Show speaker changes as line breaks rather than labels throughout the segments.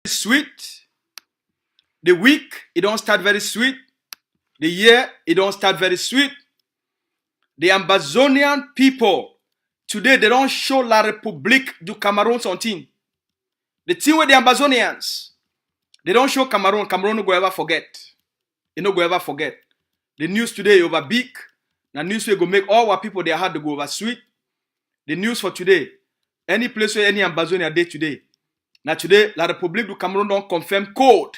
Sweet. The week, it don't start very sweet. The year, it don't start very sweet. The Ambazonian people, today, they don't show La République du Cameroon something. The thing with the Ambazonians, they don't show Cameroon. Cameroon no go ever forget. They no go ever forget. The news today over big. The news will go make all our people their heart to go over sweet. The news for today, any place where any Ambazonia day today. Now today, La République du Cameroon don't confirm code.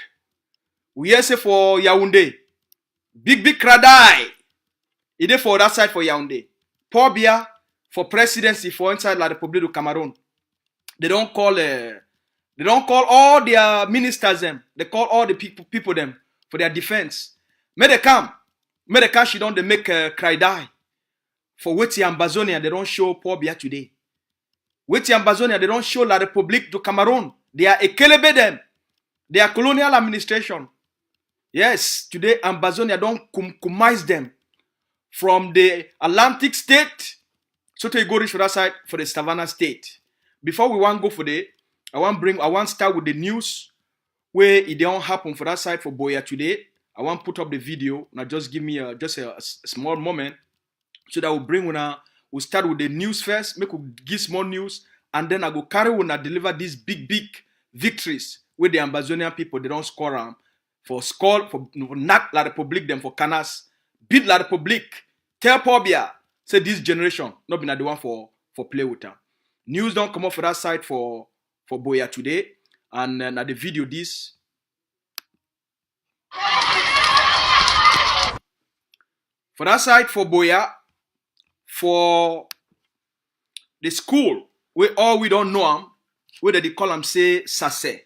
We hear say for Yaoundé. Big Kradai. It is for that side for Yaoundé. Paul Biya for presidency for inside La République du Cameroon. They don't call all their ministers them. They call all the people them for their defense. May they come. She don't they make cry die. For Weti Ambazonia, they don't show Paul Biya today. Weti Ambazonia, they don't show La République du Cameroon. They are ekelebe them. They are colonial administration. Yes, today Ambazonia don't compromise them from the Atlantic state. So to go reach for that side for the Savannah state. Before we want to go for the, I want to start with the news where it don't happen for that side for Boya today. I want to put up the video. Now just give me a small moment so that we'll start with the news first. Make we give small news and then I go carry when I deliver these big victories with the Ambazonian people. They don't score them for knock La République them for Canas, beat La République. Tell Paul Biya say this generation not been the one for play with them. News don't come up for that side for Boya today and now the video this. For that side for Boya, for the school, we don't know them, where they call them say Sase.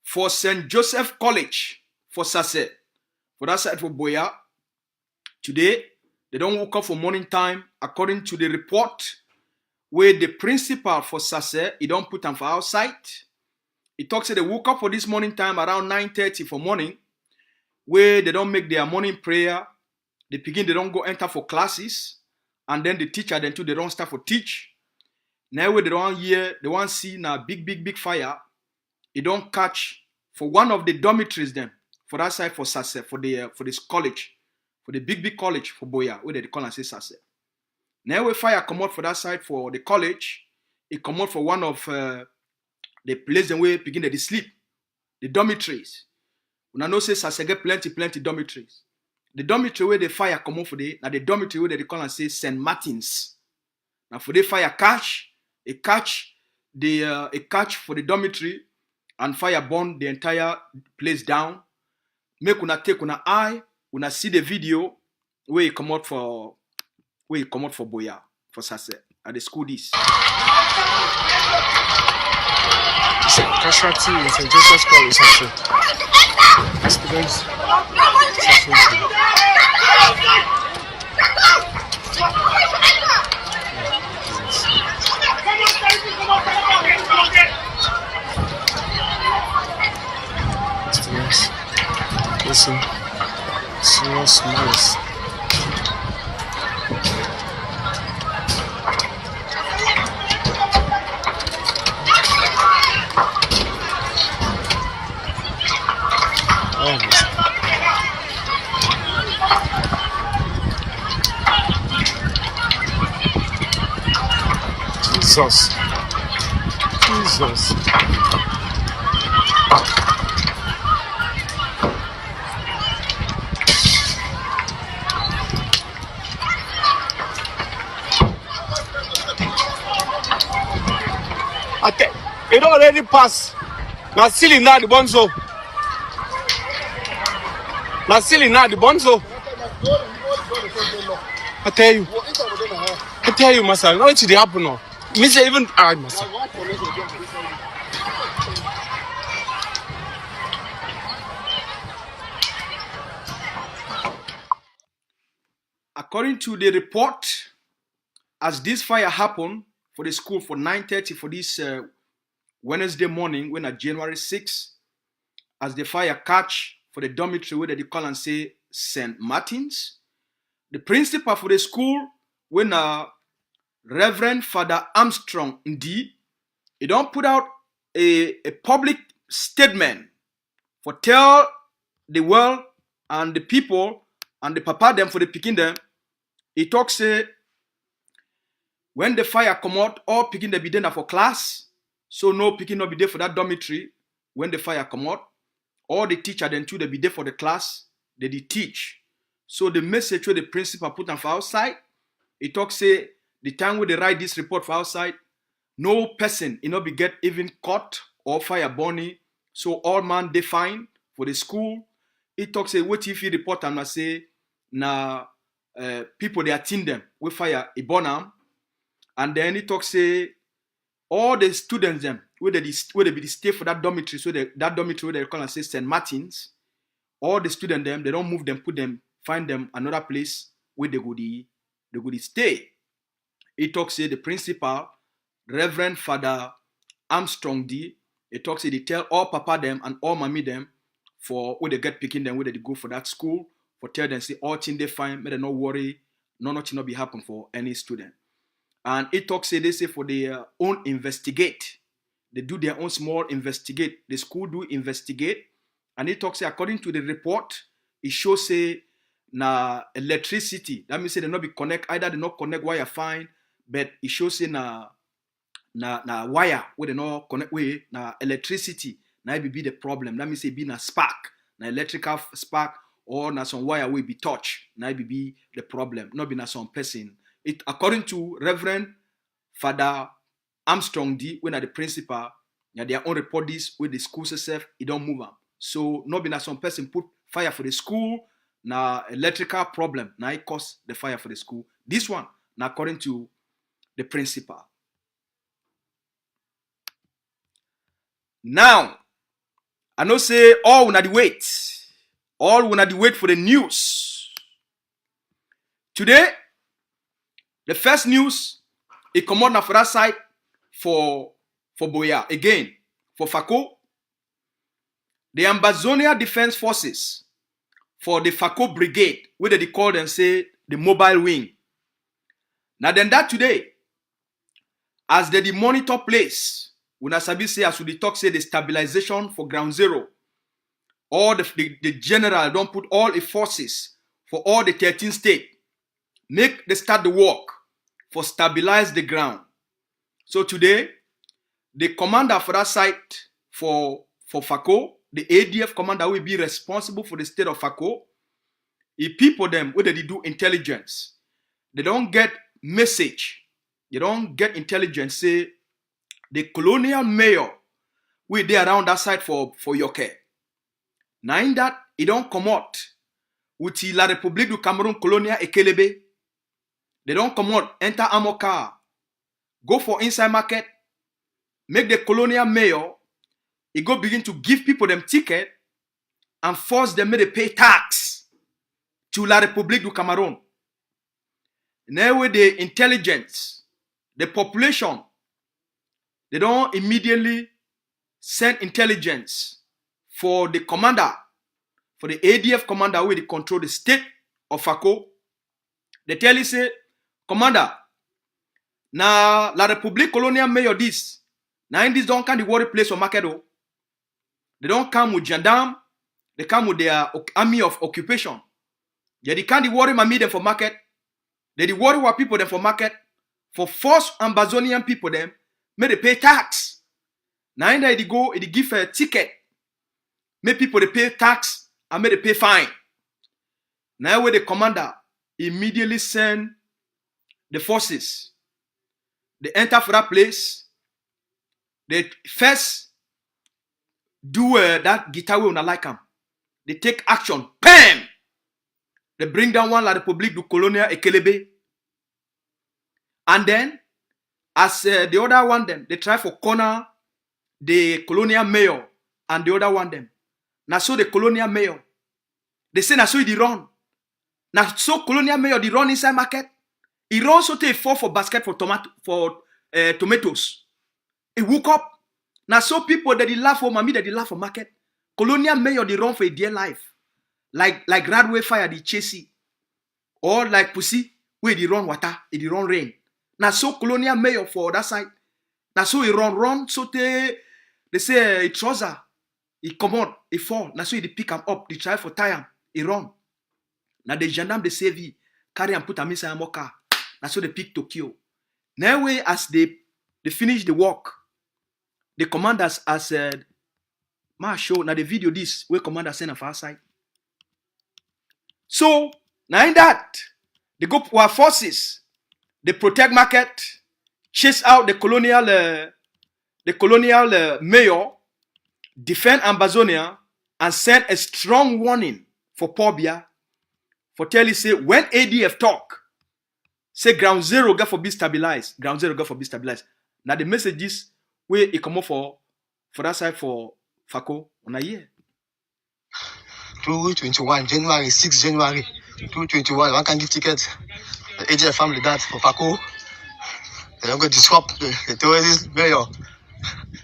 For St. Joseph College, for Sase. For that side for Boya, today, they don't wake up for morning time, according to the report, where the principal for Sase, he don't put them for outside. He talks that they woke up for this morning time around 9:30 for morning, where they don't make their morning prayer. They don't go enter for classes. And then the teacher, then too, they don't start for teach. Now where they don't hear, they want to see now big fire. It don't catch for one of the dormitories then. For that side for Sase, for this college. For the big college for Boya, where they call and say Sase. Now where fire come out for that side for the college, it come out for one of the places where they sleep. The dormitories. When I know say Sase get plenty dormitories. The dormitory where the fire come out for the dormitory where they call and say St. Martin's. Now for the fire catch for the dormitory and fire burn the entire place down. Make una take una eye, una see the video where you come out for Boya, for Sase at the school this.
Casualty in St. Joseph's College actually. Students. Listen, serious noise. Jesus. It already passed. Now still now the bonzo. I tell you, Massa. Now it's the happen now. Me say even I Massa.
According to the report, as this fire happened for the school for 9:30 for this Wednesday morning, when at January 6th, as the fire catch for the dormitory where they call and say St. Martin's, the principal for the school, when Reverend Father Armstrong, indeed, he don't put out a public statement for tell the world and the people and the papa them for the picking them. He talks say when the fire come out, all picking them be there for class. So no picking not be there for that dormitory when the fire come out. All the teacher then too they be there for the class. They teach. So the message where the principal put them for outside, he talks say the time where they write this report for outside, no person not be get even caught or fire burning. So all man they fine for the school. He talks say what if he report and say na people they attend them with fire a burn them. And then he talks say all the students them where they be stay for that dormitory, so that dormitory where they call and say St. Martin's, all the students them they don't move them, put them, find them another place where they go to stay. He talks say the principal, Reverend Father Armstrong D. He talks say they tell all papa them and all mommy them for where they get picking them, where they go for that school, for tell them say all thing they find, may they not worry, nothing not be happen for any student. And it talks say they say for their own investigate. They do their own small investigate. The school do investigate. And it talks say according to the report, it shows say na electricity. That means say they not be connect, either they not connect wire fine, but it shows say na wire where they not connect with na electricity. Na it be the problem. That means say be na spark, na electrical spark, or na some wire will be touch. Na it be the problem. Not be na some person. It according to Reverend Father Armstrong D, when at the principal, their own report this with the school itself, it don't move up. So not be na some person put fire for the school, na electrical problem, now it cause the fire for the school. This one, now according to the principal. Now, I know say all una the wait. All una the wait for the news. Today, the first news, it come out for that side for Boya. Again, for Fako. The Ambazonia Defense Forces for the Fako Brigade, where they call and say the mobile wing. Now then that today, as the monitor place, when Asabi say as we talk say the stabilization for ground zero, all the general don't put all the forces for all the 13 states, make they start the work for stabilize the ground. So today, the commander for that site for Fako, the ADF commander will be responsible for the state of Fako. He people them whether they do intelligence. They don't get message. They don't get intelligence. Say the colonial mayor will be around that side for Yoke. Now in that, it don't come out with La République du Cameroun colonial Ekelebe. They don't come out, enter Amoka, go for inside market, make the colonial mayor, he go begin to give people them ticket and force them to pay tax to La République du Cameroun. Now with the intelligence, the population, they don't immediately send intelligence for the commander, for the ADF commander who will control the state of Fako. They tell you say, commander, na La République colonial mayor this. Now in this don't come the worry place or market. They don't come with gendarme. They come with their army of occupation. They can't worry my them for market. They worry what people them for market. For force Ambazonian people them, may they pay tax. Now in there they go, they give a ticket. Make people they pay tax and may they pay fine. Now where the commander immediately send the forces. They enter for that place. They first do that guitar way on a like them. They take action. Bam! They bring down one La République du Colonial Ekelebe. And then, as the other one them, they try for corner the colonial mayor and the other one them. Now so the colonial mayor, they say now so he run. Now so colonial mayor they run inside market. He run so they fall for basket for tomatoes. He woke up. Now so people that they laugh for mommy that they laugh for market. Colonial mayor they run for a dear life. Like Radway fire they chase. Or like pussy where they run water, they run rain. Now so colonial mayor for that side. Now so he run so they say a trouser. He come out, he fall. Now so he pick him up, they try for tie him, he run. Now the gendarme they save him, carry and put him inside a more car. Now so they pick Tokyo. Now way as they finish the work, the commanders has said, "Ma show now the video this where commander send of our side." So now in that they go to our forces, they protect market, chase out the colonial mayor, defend Ambazonia, and send a strong warning for Pobia. For tell you say when ADF talk, say ground zero get for be stabilized. Ground zero get for be stabilized. Now the messages where it come up for that side for Fako on a year.
2021 January 6 January 2021. One can give tickets. The ADF family that for Fako. They don't go disrupt the terrorist mayor.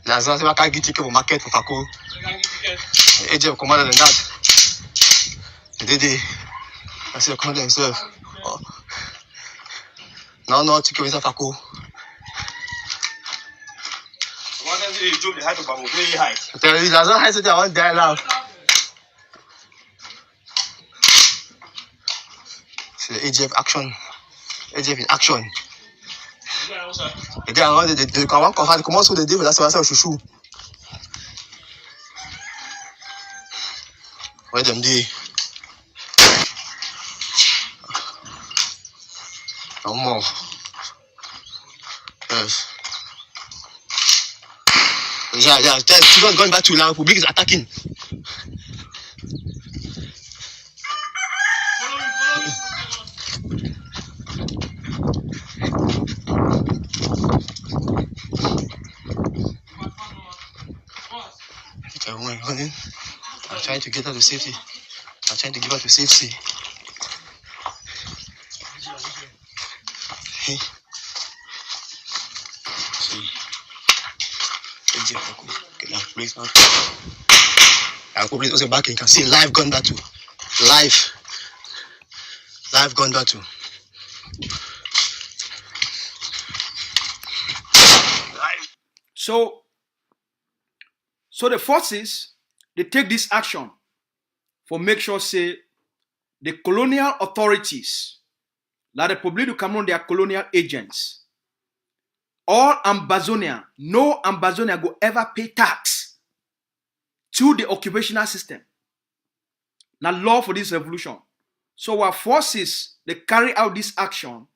That's why I can't get ticket for market for Fako. The ADF commander than that. They I see the commander himself. Oh. No ticket with Fako. I tell you, that's not high, so I want to die now. See the AGF action. AGF in action. The guy around the one confirm the command so the devil that's why I say shushu. Where them dey? No more. Yes. Yeah. Children going back to La Republic is attacking. I'm trying to get her to safety. I'm trying to give her to safety. Hey. See. Okay, now please now. I'll go also back. You can see live gun battle. Live gun battle.
So the forces, they take this action for make sure say the colonial authorities, La République du Cameroon, they are colonial agents. All Ambazonia, no Ambazonia go ever pay tax to the occupational system. Now law for this revolution. So our forces, they carry out this action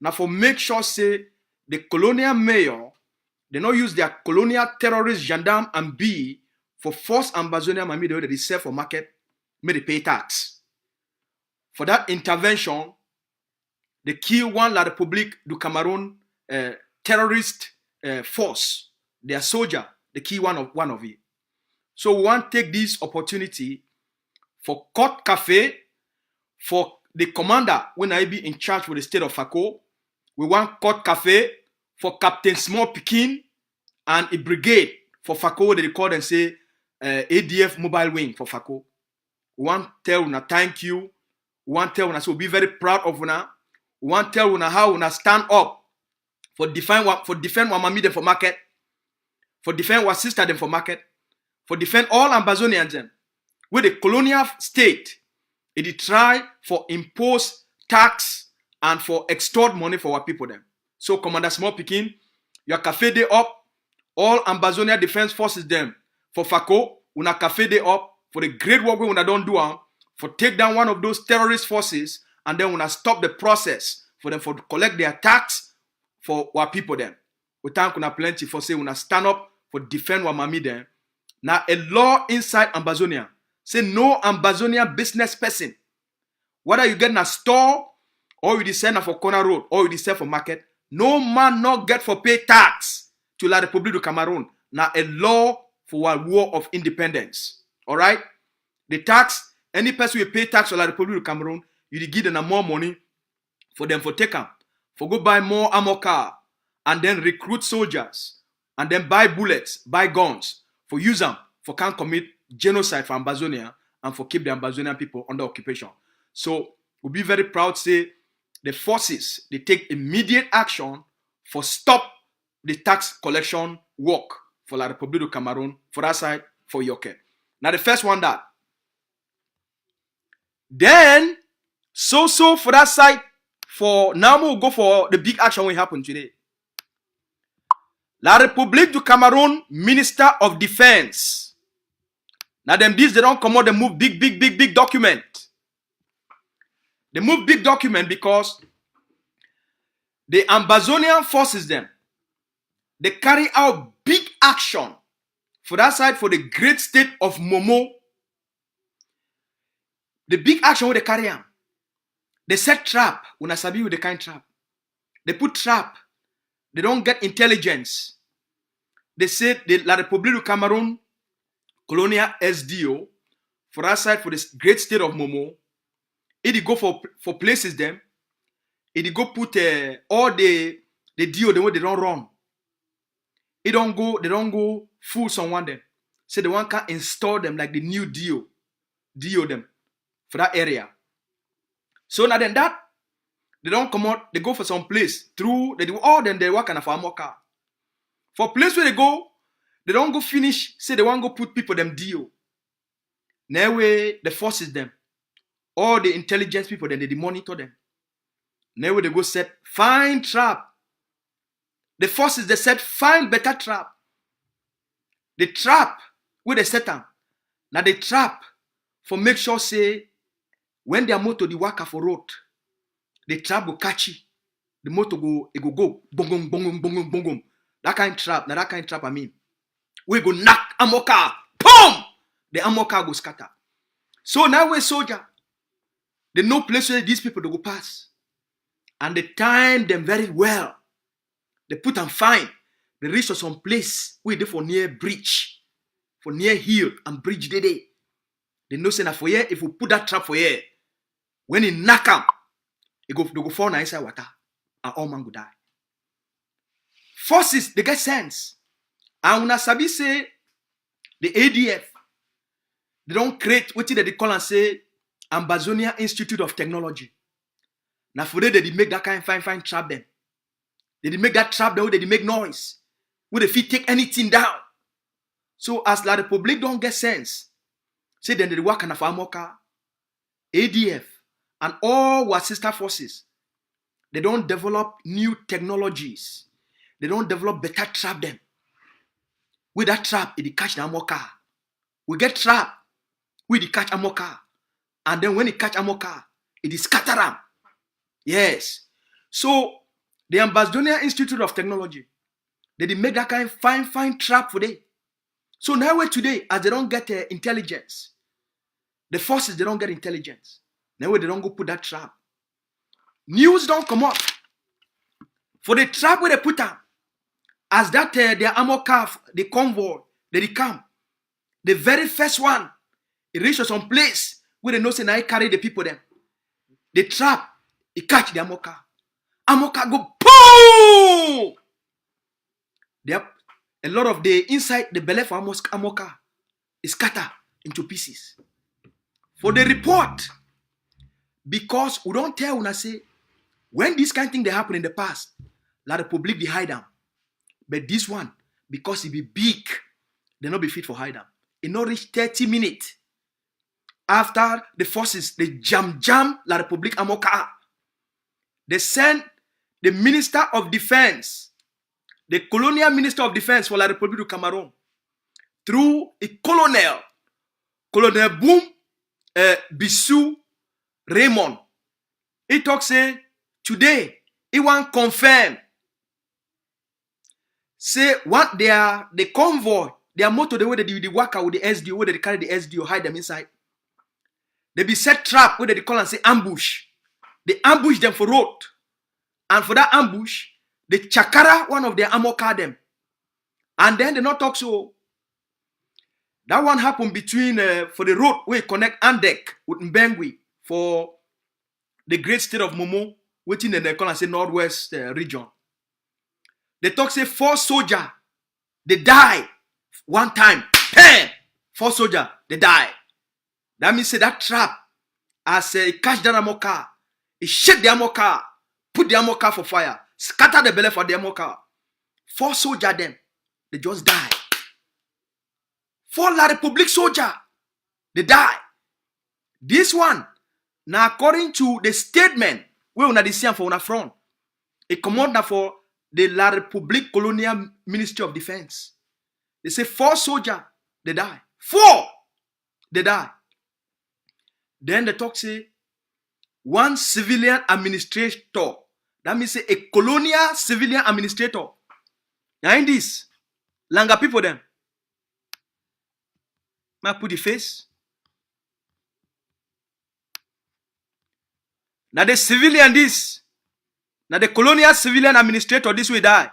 now for make sure say the colonial mayor, they not use their colonial terrorist gendarme and B for force Ambazonia mami the way they sell for market, may they pay tax. For that intervention, they kill one La République du Cameroon terrorist force, their soldier, they kill one of it. So we want to take this opportunity for Court Cafe, for the commander when I be in charge for the state of Fako. We want Court Cafe for Captain Small Pikin and a brigade for Fako. They call and say ADF mobile wing for Fako. We want to tell una thank you. We want to tell una so be very proud of una. We want to tell una how una stand up for defend one mami them for market, for defend one sister them for market, for defend all Ambazonians them. With the colonial state, it try for impose tax and for extort money for our people them. So Commander Small Pikin, your cafe day up, all Ambazonia Defense Forces them for Fako, una cafe day up for the great work we una don't do for take down one of those terrorist forces and then una stop the process for them for collect their tax for our people them. We thank una plenty for say una stand up for defend our mami them. Now a law inside Ambazonia say no Ambazonia business person, whether you get in a store or you sell for corner road or you sell for market, no man not get for pay tax to La République du Cameroon. Now a law for a war of independence. All right, the tax, any person will pay tax to La République du Cameroon, you give them more money for them for take them, for go buy more armor car, and then recruit soldiers, and then buy bullets, buy guns, for use them, for can commit genocide for Ambazonia, and for keep the Ambazonian people under occupation. So we'll be very proud to say the forces, they take immediate action for stop the tax collection work for La République du Cameroon, for that side, for Yoke. Now the first one that. Then, so for that side, for now we'll go for the big action will happen today. La République du Cameroon Minister of Defense. Now them this they don't come out, they move big document. They move big document because the Ambazonian forces them. They carry out big action for that side for the great state of Momo. The big action where they carry on. They set trap. Una sabi with the kind trap. They put trap. They don't get intelligence. They said La République du Cameroon Colonial SDO for that side for the great state of Momo. It go for places them. It go put all the deal the way they don't run. They don't go fool someone them. So the one can install them like the new deal them for that area. So now then that they don't come out, they go for some place through they do all them they work on a farmer car. For place where they don't go finish, say they want to go put people them deal. Now way the forces them. All the intelligence people then they monitor them. Now they go set fine trap. The forces they set find better trap. The trap where they set them. Now the trap for make sure say when their motor the worker for road, the trap will catch it. The motor go boom. That kind of trap. Now that kind of trap I mean. We go knock ammo car. Boom! The ammo car go scatter. So now we soldier. They know place where these people they go pass. And they time them very well. They put them fine. They reach to some place where they for near bridge. For near hill and bridge they. They know say na for here, if we put that trap for here, when he knock them, they go fall inside water. And all man go die. Forces, they get sense. And when I sabi say, the ADF, they don't create what they call and say, Ambazonia Institute of Technology. Now for them, they make that kind of fine trap them. They make that trap them, they make noise. Where they fit take anything down. So as La République don't get sense, say then they work on a farmoka, ADF, and all our sister forces. They don't develop new technologies. They don't develop better trap them. With that trap, it catch the amoka. We get trap, we catch amoka. And then when it catch amoka, it is scatter them. Yes. So the Ambazonia Institute of Technology, they make that kind of fine trap for them. So now today, as they don't get intelligence, the forces they don't get intelligence. Now they don't go put that trap. News don't come up. For the trap where they put them, as that their ammo car, the convoy, they come. The very first one, it reaches some place where they know say now carry the people them. The trap, it catch the ammo car. Ammo car go boom! A lot of the inside the belly for ammo car is scattered into pieces. For the report, because we don't tell when I say when this kind of thing they happen in the past, La République they hide them. But this one, because it be big, they not be fit for hide them. It not reach 30 minutes after the forces they jam La République ammo car. They send the Minister of Defense, the Colonial Minister of Defense for La République du Cameroun, through a Colonel Boom Bissou Raymond. He talk say today he want confirm say what they are the convoy, their motor the way they do the worker with the SDO, where they carry the SDO, hide them inside. They be set trap where they call and say ambush. They ambush them for road. And for that ambush, they chakara one of their ammo car them. And then they not talk so. That one happened between for the road where connect Andek with Mbengui for the great state of Momo, within the call and say northwest region. They talk say 4 soldiers, they die one time. 4 soldiers, they die. That means say that trap, as it catch that ammo car, it shake the ammo car, put the ammo car for fire, scatter the belly for the ammo car. 4 soldiers them, they just die. 4 La République soldiers, They die. This one, now according to the statement, we una see for una front. A commander for the La République Colonial Ministry of Defense. They say 4 soldiers, they die. 4, they die. Then the talk say 1 civilian administrator. That means say a colonial civilian administrator. Now in this, Langa people them. May I put the face? Now the civilian this. Now the colonial civilian administrator this will die.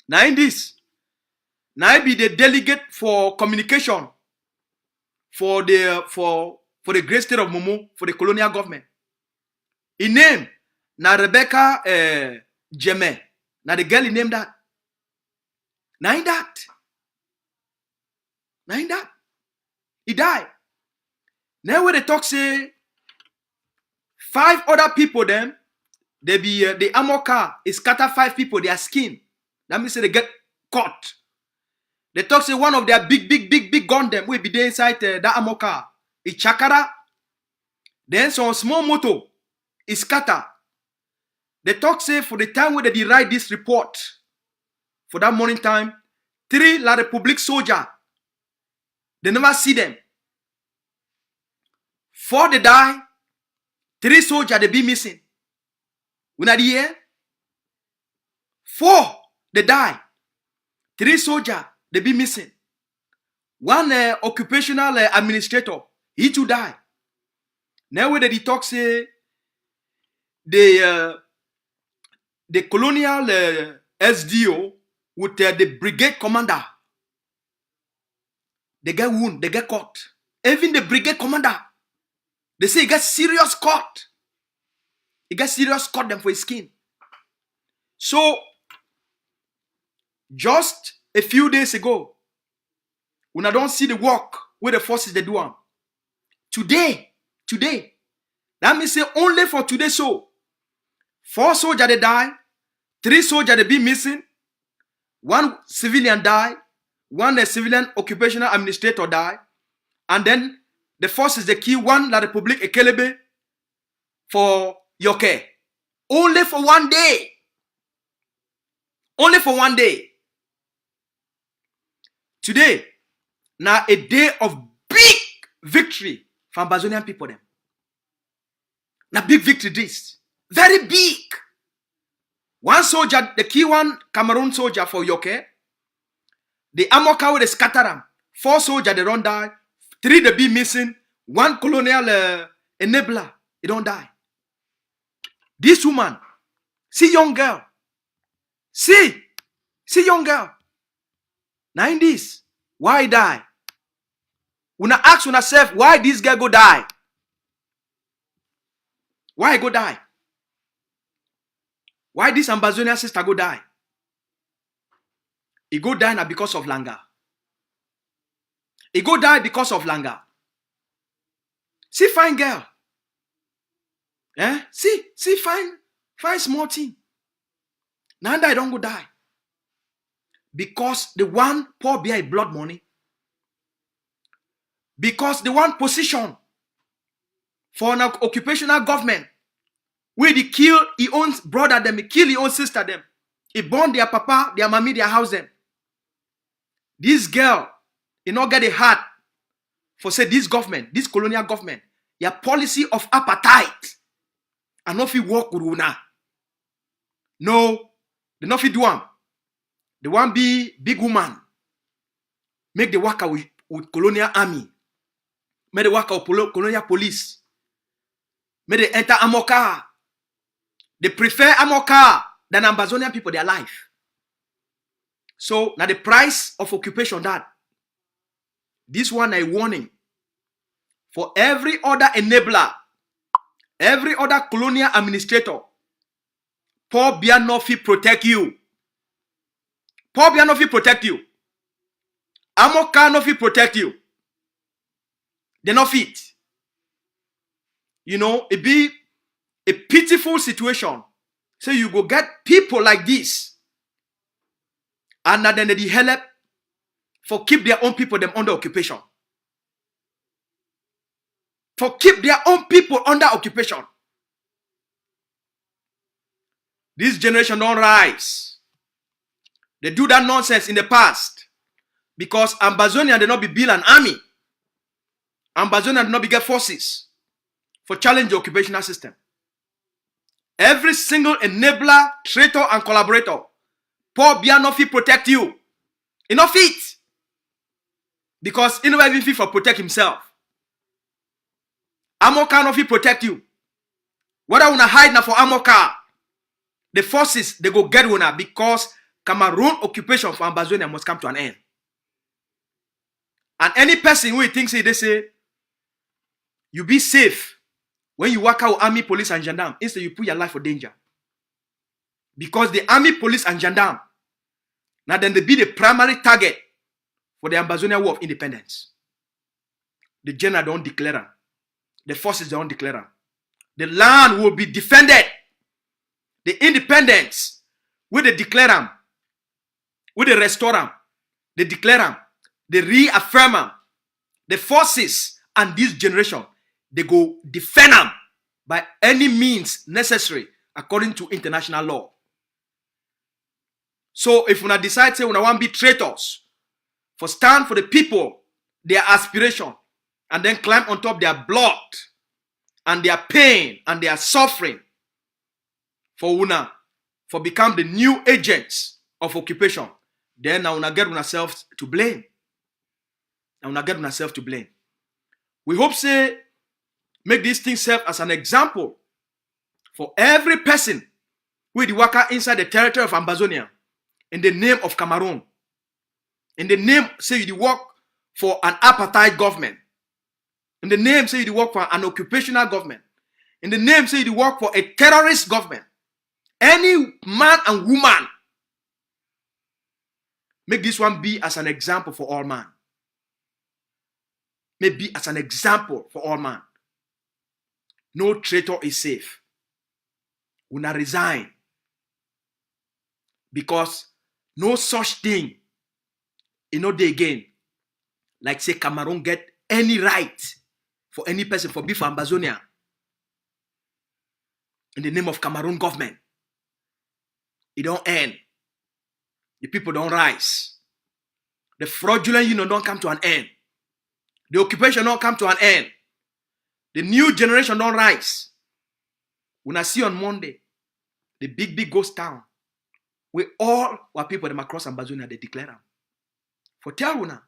Now in this. Now I be the delegate for communication for the great state of Momo, for the colonial government. In name, now Rebecca Jeme. Now the girl he named that. Now in that. Now in that. He died. Now when they talk say 5 other people them, they be the armor car is scatter 5 people, their skin. That means they get caught. They talk say one of their big gun them will be there inside that armor car. It's chakara. Then some small motor is scatter. They talk say for the time when they write this report, for that morning time, 3 La République soldier, they never see them. 4 they die, 3 soldiers they be missing. We not here? 4 they die, 3 soldiers they be missing. 1 occupational administrator, he too die. Now when they talk say the colonial SDO with the brigade commander, they get wound, they get caught. Even the brigade commander, they say he gets serious caught. He gets serious caught them for his skin. So just a few days ago, when I don't see the work where the forces they do on. Today, that means say only for today so 4 soldiers they die, 3 soldiers they be missing, 1 civilian die, 1 civilian occupational administrator die, and then the forces they kill 1 La République Ekelebe for Yoke. Only for 1 day. Only for 1 day. Today, now a day of big victory for Ambazonian people them. Now big victory this. Very big. 1 soldier, the key 1 Cameroon soldier for Yoke. The armor car they scatter them. 4 soldiers they don't die. 3 they be missing. 1 colonial enabler, he don't die. This woman, see young girl. See young girl. Now in this, why die? Una ask yourself why this girl go die. Why go die? Why this Ambazonian sister go die? He go die now because of Langa. He go die because of Langa. See fine girl. See fine small thing. Now I don't go die. Because the one pour behind blood money. Because the one position for an occupational government where they kill his own brother them, he kill his own sister them. He burn their papa, their mommy, their house them. This girl, he not get a heart for say this government, this colonial government, your policy of apartheid. And not fit work with una. No, they not fit do am. They want be big woman. Make the worker with colonial army. Make the worker with colonial police. Make they enter armor car. They prefer armor car than Ambazonian people their life. So now the price of occupation that. This one a warning for every other enabler, every other colonial administrator. Paul Biya no fit protect you. Paul Biya no fit protect you. Amoka no fit protect you. They no fit. You know, it be a pitiful situation. So you go get people like this. And then they help for keep their own people them under occupation. for keep their own people under occupation. This generation don't rise. They do that nonsense in the past because Ambazonia did not be build an army. Ambazonia did not be get forces for challenge the occupational system. Every single enabler, traitor, and collaborator, Paul Bianofi protect you. Enough it. Because he never even fit for protect himself. Amoka no fit protect you. Whether una hide na for Amoka, the forces they go get una because Cameroon occupation for Ambazonia must come to an end. And any person who thinks they say you be safe when you work out army, police, and gendarme, instead you put your life for danger. Because the army, police, and gendarme, now then they be the primary target for the Ambazonia War of Independence. The general don't declare them. The forces don't declare them. The land will be defended. The independence, will they declare them, will they restore them, they declare them, they reaffirm them. The forces and this generation, they go defend them by any means necessary according to international law. So if we decide say we want to be traitors, for stand for the people, their aspiration, and then climb on top their blood and their pain and their suffering for una, for become the new agents of occupation, then now una get ourselves to blame. Now una get ourselves to blame. We hope say make this thing serve as an example for every person with the worker inside the territory of Ambazonia in the name of Cameroon. In the name, say you work for an apartheid government. In the name, say you work for an occupational government. In the name, say you work for a terrorist government. Any man and woman, make this one be as an example for all man. Maybe as an example for all man. No traitor is safe. Una resign. Because no such thing, you know, they again, like say Cameroon get any right for any person for be for Ambazonia in the name of Cameroon government. It don't end. The people don't rise. The fraudulent union don't come to an end. The occupation don't come to an end. The new generation don't rise. When I see on Monday, the big ghost town, where all our people them across Ambazonia, they declare them. For tell una.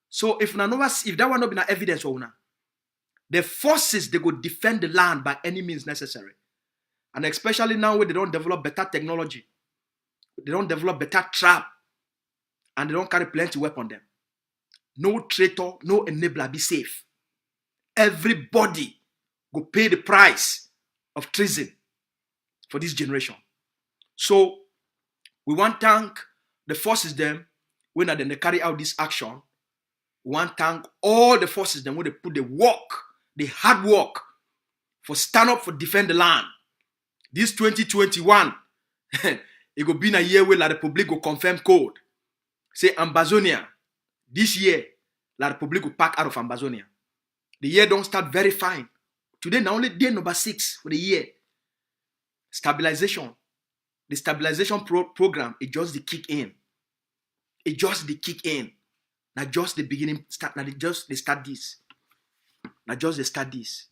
So if that one not be evidence for una, the forces they go defend the land by any means necessary. And especially now where they don't develop better technology, they don't develop better trap, and they don't carry plenty weapon on them. No traitor, no enabler be safe. Everybody go pay the price of treason for this generation. So we want to thank the forces them when they carry out this action. We want to thank all the forces them when they put the work, the hard work for stand up for defend the land. This 2021, it will be a year where La Republique will confirm code. Say Ambazonia, this year, La Republique will pack out of Ambazonia. The year don't start very fine. Today, now only day number 6 for the year. Stabilization. The stabilization program, it just the kick in. It just the kick in. Not just the beginning, not just the start this. Not just the start this.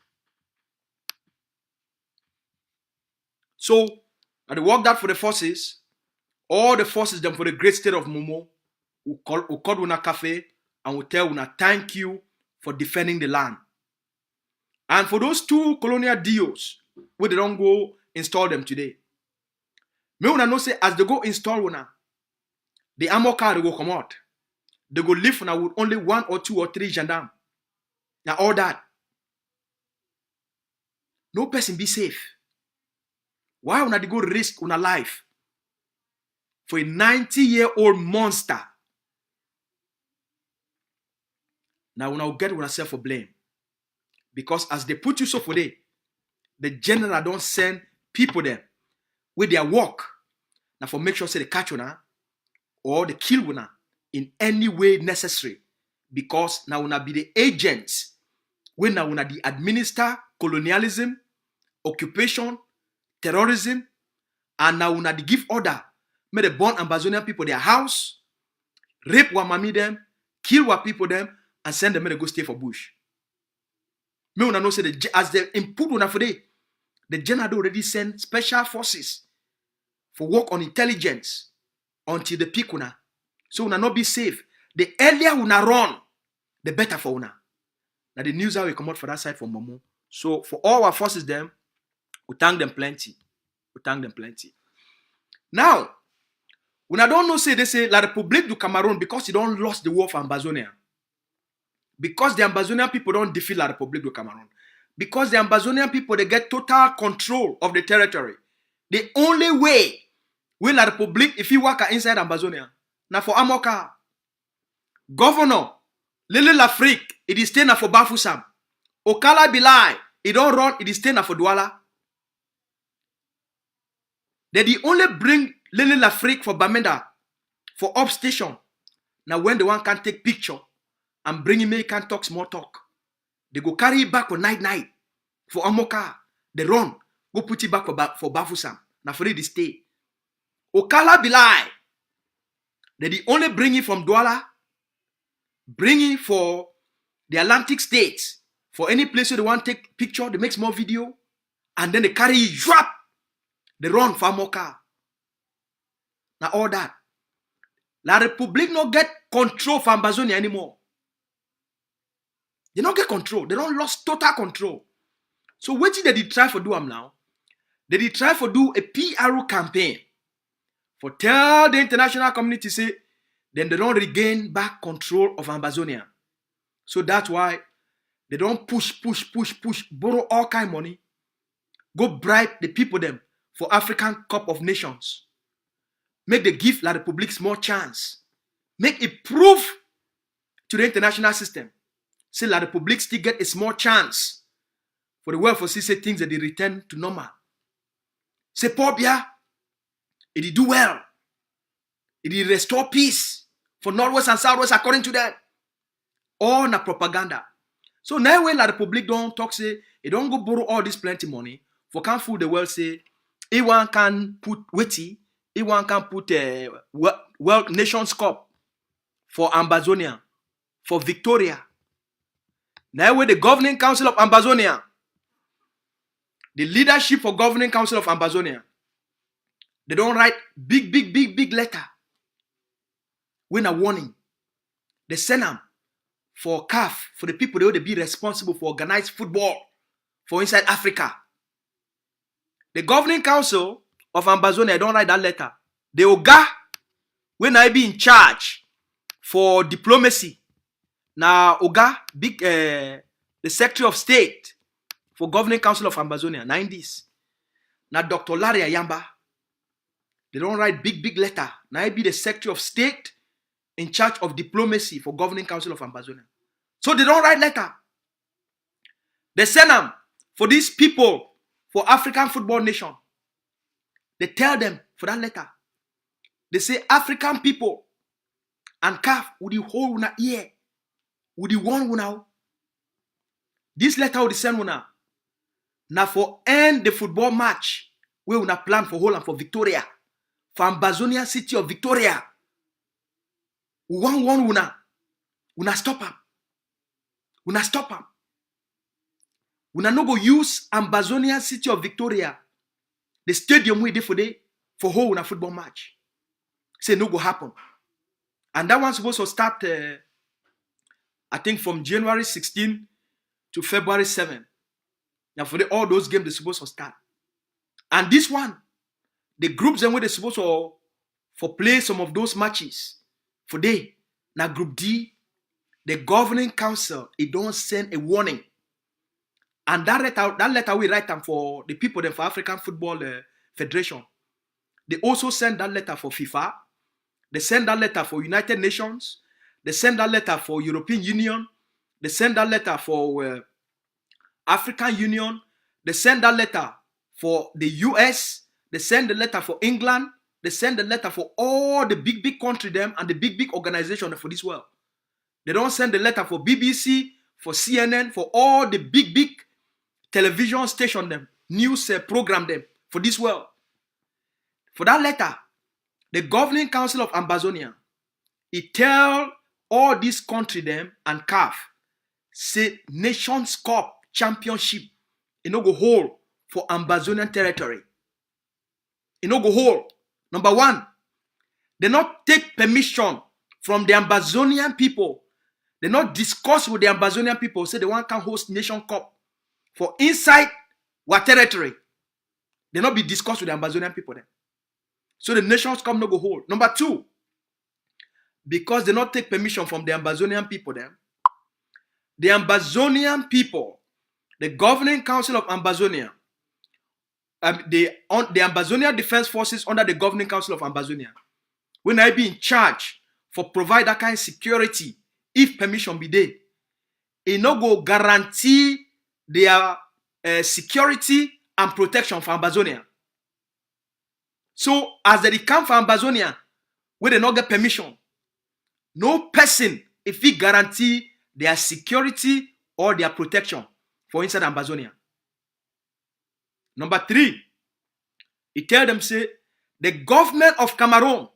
So, and they work that for the forces, all the forces them for the great state of Momo, will call una cafe and will tell una thank you for defending the land. And for those 2 colonial deals, where they don't go install them today, me una know say as they go install una, the armor car they go come out. They go live una with only 1 or 2 or 3 gendarmes. Now all that. No person be safe. Why una they go risk una life for a 90-year-old monster? Now una will get yourself for blame. Because as they put you so for day, the general don't send people there with their work. Now for make sure say they catch una or they kill una in any way necessary. Because now una be the agents when now una the administer colonialism, occupation, terrorism, and now una the give order, may the born Ambazonian people their house, rape wa mami them, kill wa people them, and send them to go stay for bush. Me una know say as they input una for the general already send special forces for work on intelligence until the peak una. So una not be safe. The earlier una run, the better for una. Now the news how we come out for that side from Momo. So for all our forces them, we thank them plenty. We thank them plenty. Now, una don't know say they say La République du Cameroon because they don't lost the war for Ambazonia. Because the Ambazonian people don't defeat La République du Cameroon. Because the Ambazonian people, they get total control of the territory. The only way when La République, if you work inside Ambazonia, now for Amoka, Governor, Lele L'Afrique, it is staying for Bafoussam. Okala Bilai, it don't run, it is staying for Douala. They only bring Lele L'Afrique for Bamenda, for upstation. Now when the one can take picture, and bring him, can talk small talk. They go carry it back for night for Amoka. They run, go put it back for Bafoussam. Now for it to stay. Okala Bilai. They only bring it from Douala, bring it for the Atlantic states. For any place where they want to take picture, they make small video, and then they carry it, drop. They run for Amoka. Now all that. La République no get control for Ambazonia anymore. They don't get control. They don't lost total control. So what did they try for do them now? They did try for do a PR campaign for tell the international community say then they don't regain back control of Ambazonia. So that's why they don't push, borrow all kind of money, go bribe the people them for African Cup of Nations. Make the give La République small chance. Make it prove to the international system. Say La République still get a small chance for the world for see things that they return to normal. Say Pobia, it did do well. It did restore peace for Northwest and Southwest according to them. All na propaganda. So now when La République don't talk say, it don't go borrow all this plenty money for can't fool the world say, one can put witty, one can put a World Nations Cup for Ambazonia, for Victoria. Now with the Governing Council of Ambazonia, the leadership for Governing Council of Ambazonia, they don't write big letter. When a warning, they send them for CAF, for the people they ought to be responsible for organized football for inside Africa. The Governing Council of Ambazonia don't write that letter. The Oga, when I be in charge for diplomacy, now Oga, the Secretary of State for Governing Council of Ambazonia, 90s. Now Dr. Larry Ayamba, they don't write big letter. Now I be the Secretary of State in charge of diplomacy for Governing Council of Ambazonia. So they don't write letter. They send them for these people for African Football Nation. They tell them for that letter. They say African people and CAF would you hold una ear? Would you want una? This letter would send una. Now for end the football match, we una plan for Holland for Victoria. For Ambazonia city of Victoria. We want one una. Una stop am. Una stop am. Una no go use Ambazonia city of Victoria. The stadium we did for whole una football match. Say no go happen. And that one's supposed to start I think from January 16 to February 7. Now for all those games they're supposed to start. And this one, the groups and where they're supposed to for play some of those matches for day. Now Group D, the Governing Council, it don't send a warning. And that letter we write them for the people then for African Football Federation. They also send that letter for FIFA. They send that letter for United Nations. They send that letter for European Union. They send that letter for African Union. They send that letter for the US. They send the letter for England. They send the letter for all the big country them and the big organization for this world. They don't send the letter for BBC, for CNN, for all the big television station them, news program them for this world. For that letter, the governing council of Ambazonia, it tell all these country them and CAF, say Nations Cup championship, it no go hold for Ambazonian territory. It no go hold. Number one, they not take permission from the Ambazonian people. They not discuss with the Ambazonian people, say they want to host Nation Cup for inside what territory. They not be discussed with the Ambazonian people then. So the Nations Cup no go hold. Number two, because they not take permission from the Ambazonian people then, the Ambazonian people, the governing council of Ambazonia, the Ambazonia Defense Forces under the governing council of Ambazonia, when I be in charge for provide that kind of security, if permission be there, it no go guarantee their security and protection for Ambazonia. So as they come for Ambazonia, where they not get permission, no person if he guarantee their security or their protection for inside Ambazonia. Number three, he tell them say the government of Cameroon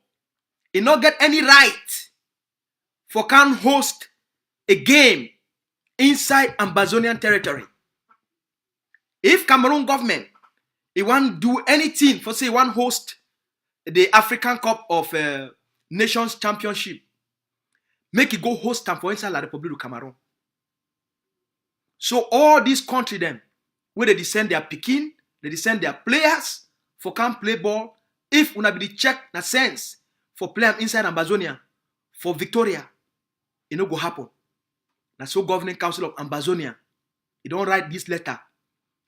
it not get any right for can host a game inside Ambazonian territory. If Cameroon government it want do anything for say one host the African Cup of Nations Championship, make it go host them for inside La Republic of Cameroon. So all these country them where they descend their picking, they descend their players for can play ball. If una be the check na sense for play inside Ambazonia for Victoria, it no go happen. Na so governing council of Ambazonia, it don't write this letter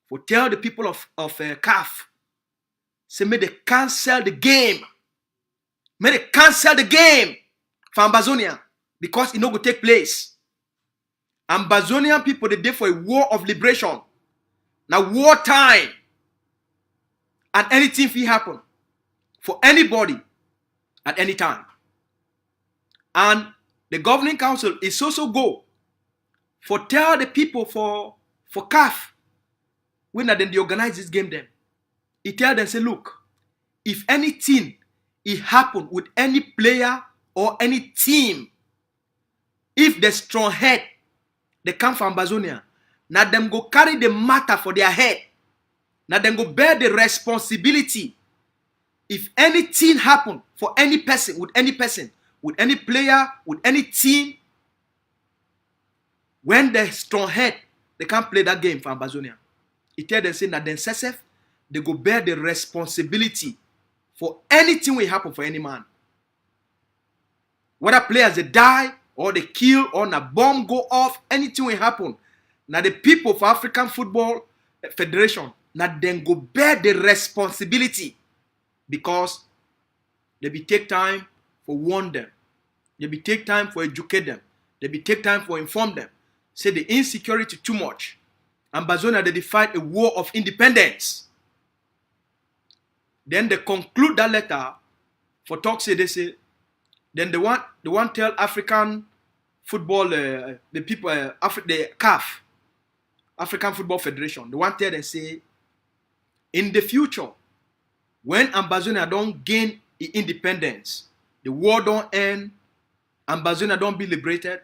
for tell the people of CAF, say may they cancel the game. May they cancel the game for Ambazonia because it no go take place. Ambazonian people they dey for a war of liberation. Now war time. And anything will happen for anybody at any time. And the governing council is also go for tell the people for CAF when then they organize this game then. He tell them say look, if anything it happen with any player or any team, if the strong head they come from Ambazonia, now them go carry the matter for their head. Now them go bear the responsibility. If anything happen for any person, with any player, with any team, when the strong head, they can't play that game for Ambazonia. It tell them say that then SSF, they go bear the responsibility for anything will happen for any man. Whether players they die or they kill or a bomb go off, anything will happen. Now the people for African Football Federation, now then go bear the responsibility because they be take time for warn them. They be take time for educate them. They be take time for inform them. Say the insecurity too much. Ambazonia they fight a war of independence. Then they conclude that letter for talk say they say then they want tell African football the people the CAF African Football Federation they want tell them say in the future when Ambazonia don't gain independence, the war don't end, Ambazonia don't be liberated,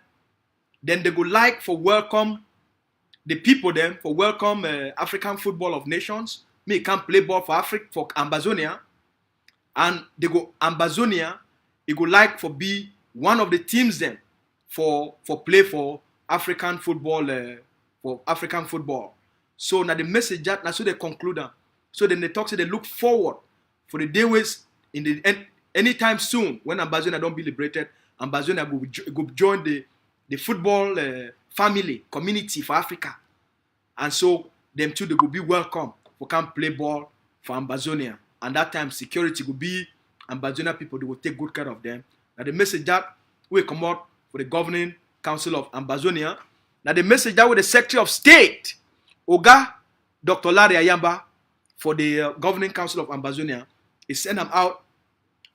then they go like for welcome the people them for welcome African Football of Nations. Me can play ball for Africa for Ambazonia, and they go Ambazonia. It go like for be one of the teams then for play for African football So now the message that now so they conclude them. So then they talk say they look forward for the day ways in the anytime soon when Ambazonia don't be liberated. Ambazonia go join the football family community for Africa, and so them too they go be welcome for can play ball for Ambazonia. And that time security will be Ambazonia people, they will take good care of them. Now the message that will come out for the governing council of Ambazonia. Now the message that with the Secretary of State, Oga Dr. Larry Ayamba, for the governing council of Ambazonia, is send them out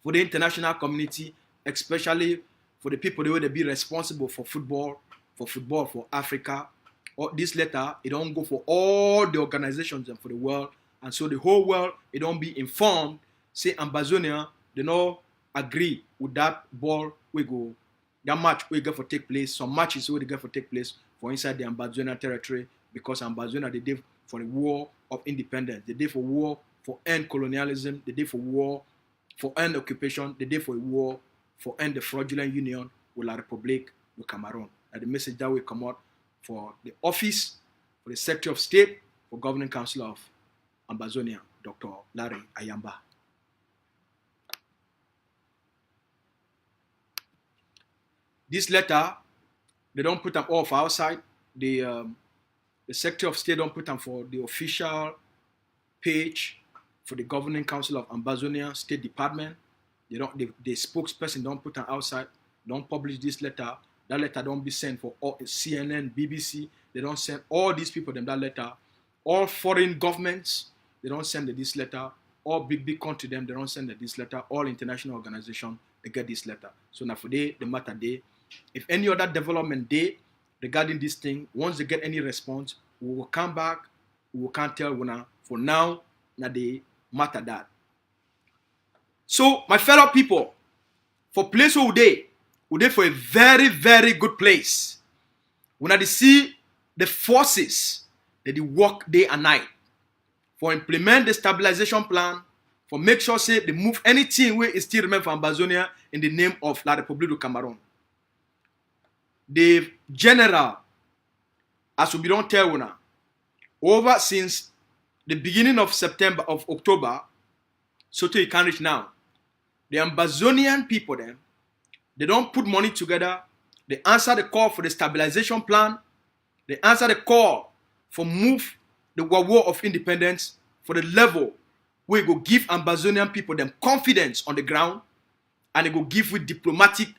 for the international community, especially for the people that will be responsible for football for football for Africa. Or this letter, it don't go for all the organizations and for the world. And so the whole world, it don't be informed. Say Ambazonia, they don't agree with that ball we go. That match we get for take place. Some matches we get for take place for inside the Ambazonia territory, because Ambazonia they did for the war of independence. They did for war for end colonialism. They did for war for end occupation. They did for a war for end the fraudulent union with La République du Cameroon. And the message that will come out for the office, for the Secretary of State, for Governing Council of Ambazonia, Dr. Larry Ayamba. This letter, they don't put them all for outside. The Secretary of State don't put them for the official page for the Governing Council of Ambazonia State Department. They don't. The spokesperson don't put them outside. Don't publish this letter. That letter don't be sent for all CNN, BBC. They don't send all these people them that letter. All foreign governments, they don't send this letter. All big country them, they don't send this letter. All international organizations, they get this letter. So now for the matter day, if any other development day regarding this thing, once they get any response, we will come back. We can't tell when. For now, now they matter that. So my fellow people, for place where we dey for a very, very good place. When they see the forces that they work day and night for implement the stabilization plan, for make sure say they move anything where it still remain for Ambazonia in the name of La République du Cameroon. The general, as we don't tell now, over since the beginning of October, so till you can reach now, the Ambazonian people then, they don't put money together. They answer the call for the stabilization plan. They answer the call for move the war of independence for the level where it go give Ambazonian people them confidence on the ground, and it go give with diplomatic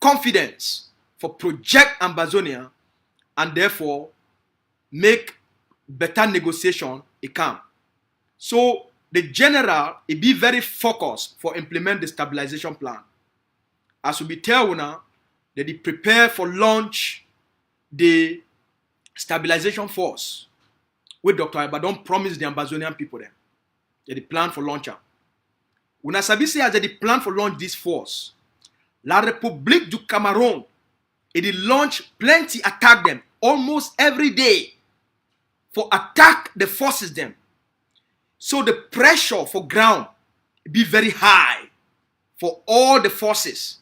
confidence for project Ambazonia, and therefore make better negotiation it come. So the general it be very focused for implement the stabilization plan. As we be tell now, that they prepare for launch the stabilization force, where Dr. Ayamba promised the Ambazonian people them. They plan for launcher. When Asabi say as they plan for launch this force, La République du Cameroon, it launch plenty attack them almost every day for attack the forces them. So the pressure for ground be very high for all the forces.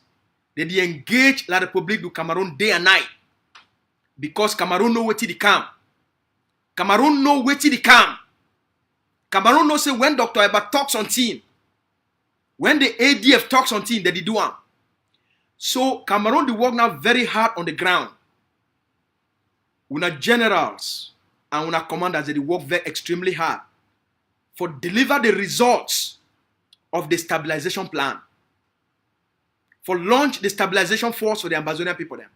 They engage La République du Cameroon day and night, because Cameroon know where to come. Cameroon know where to come. Cameroon know say when Dr. Ayamba talks on team, when the ADF talks on team, they do one. So Cameroon they work now very hard on the ground. Una generals and una commanders they work very extremely hard for deliver the results of the stabilization plan. For launch the stabilization force for the Ambazonian people then.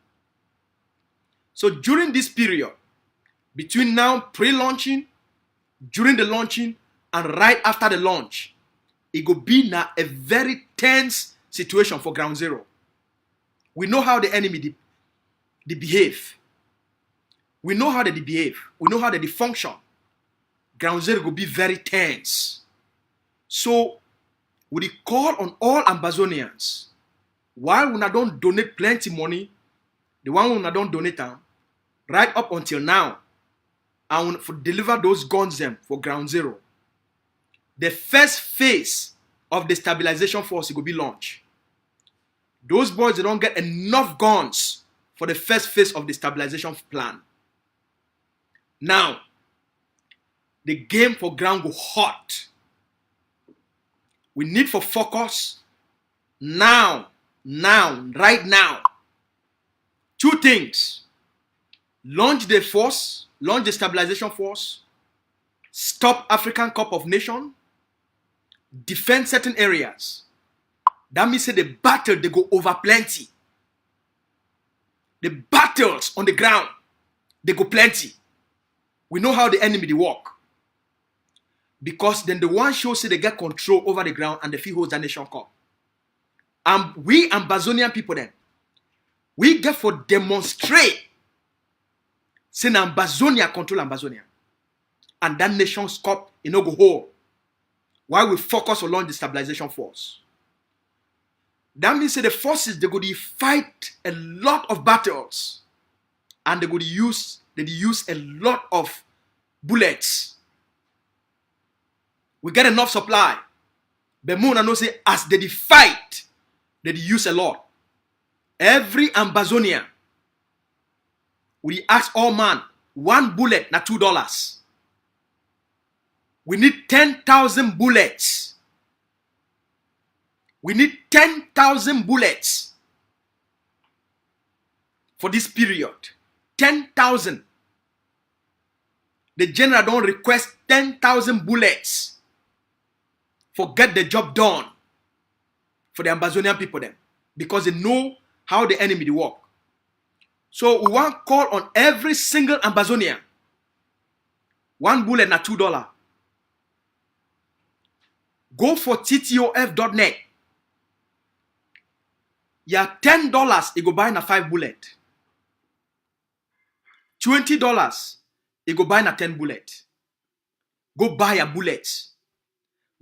So during this period, between now pre-launching, during the launching, and right after the launch, it will be now a very tense situation for Ground Zero. We know how the enemy they behave. We know how they behave. We know how they function. Ground Zero will be very tense. So we call on all Ambazonians, while we don't donate plenty money, the one we don't donate them, right up until now, and for deliver those guns them for Ground Zero. The first phase of the stabilization force will be launched. Those boys they don't get enough guns for the first phase of the stabilization plan. Now, the game for ground go hot. We need for focus now, right now. Two things. Launch the force, launch the stabilization force, stop African Cup of Nations, defend certain areas. That means the battle they go over plenty. The battles on the ground, they go plenty. We know how the enemy they work. Because then the one shows say they get control over the ground and the fee holds the nation cup. And we Ambazonian people then, we get for demonstrate Say na Ambazonia control Ambazonia. And that nation scope in no go whole. Why we focus on the stabilization force? That means that the forces they go to fight a lot of battles. And they go to use a lot of bullets. We get enough supply. But Mona no say as they fight, they use a lot. Every Ambazonia, we ask all man, one bullet na $2. We need 10,000 bullets. We need 10,000 bullets for this period. 10,000. The general don't request 10,000 bullets for get the job done for the Ambazonian people then, because they know how the enemy they work. So we want call on every single Ambazonian. One bullet na $2. Go for ttof.net. Yeah, $10 it go buy na 5 bullet. $20 it go buy na 10 bullet. Go buy a bullet.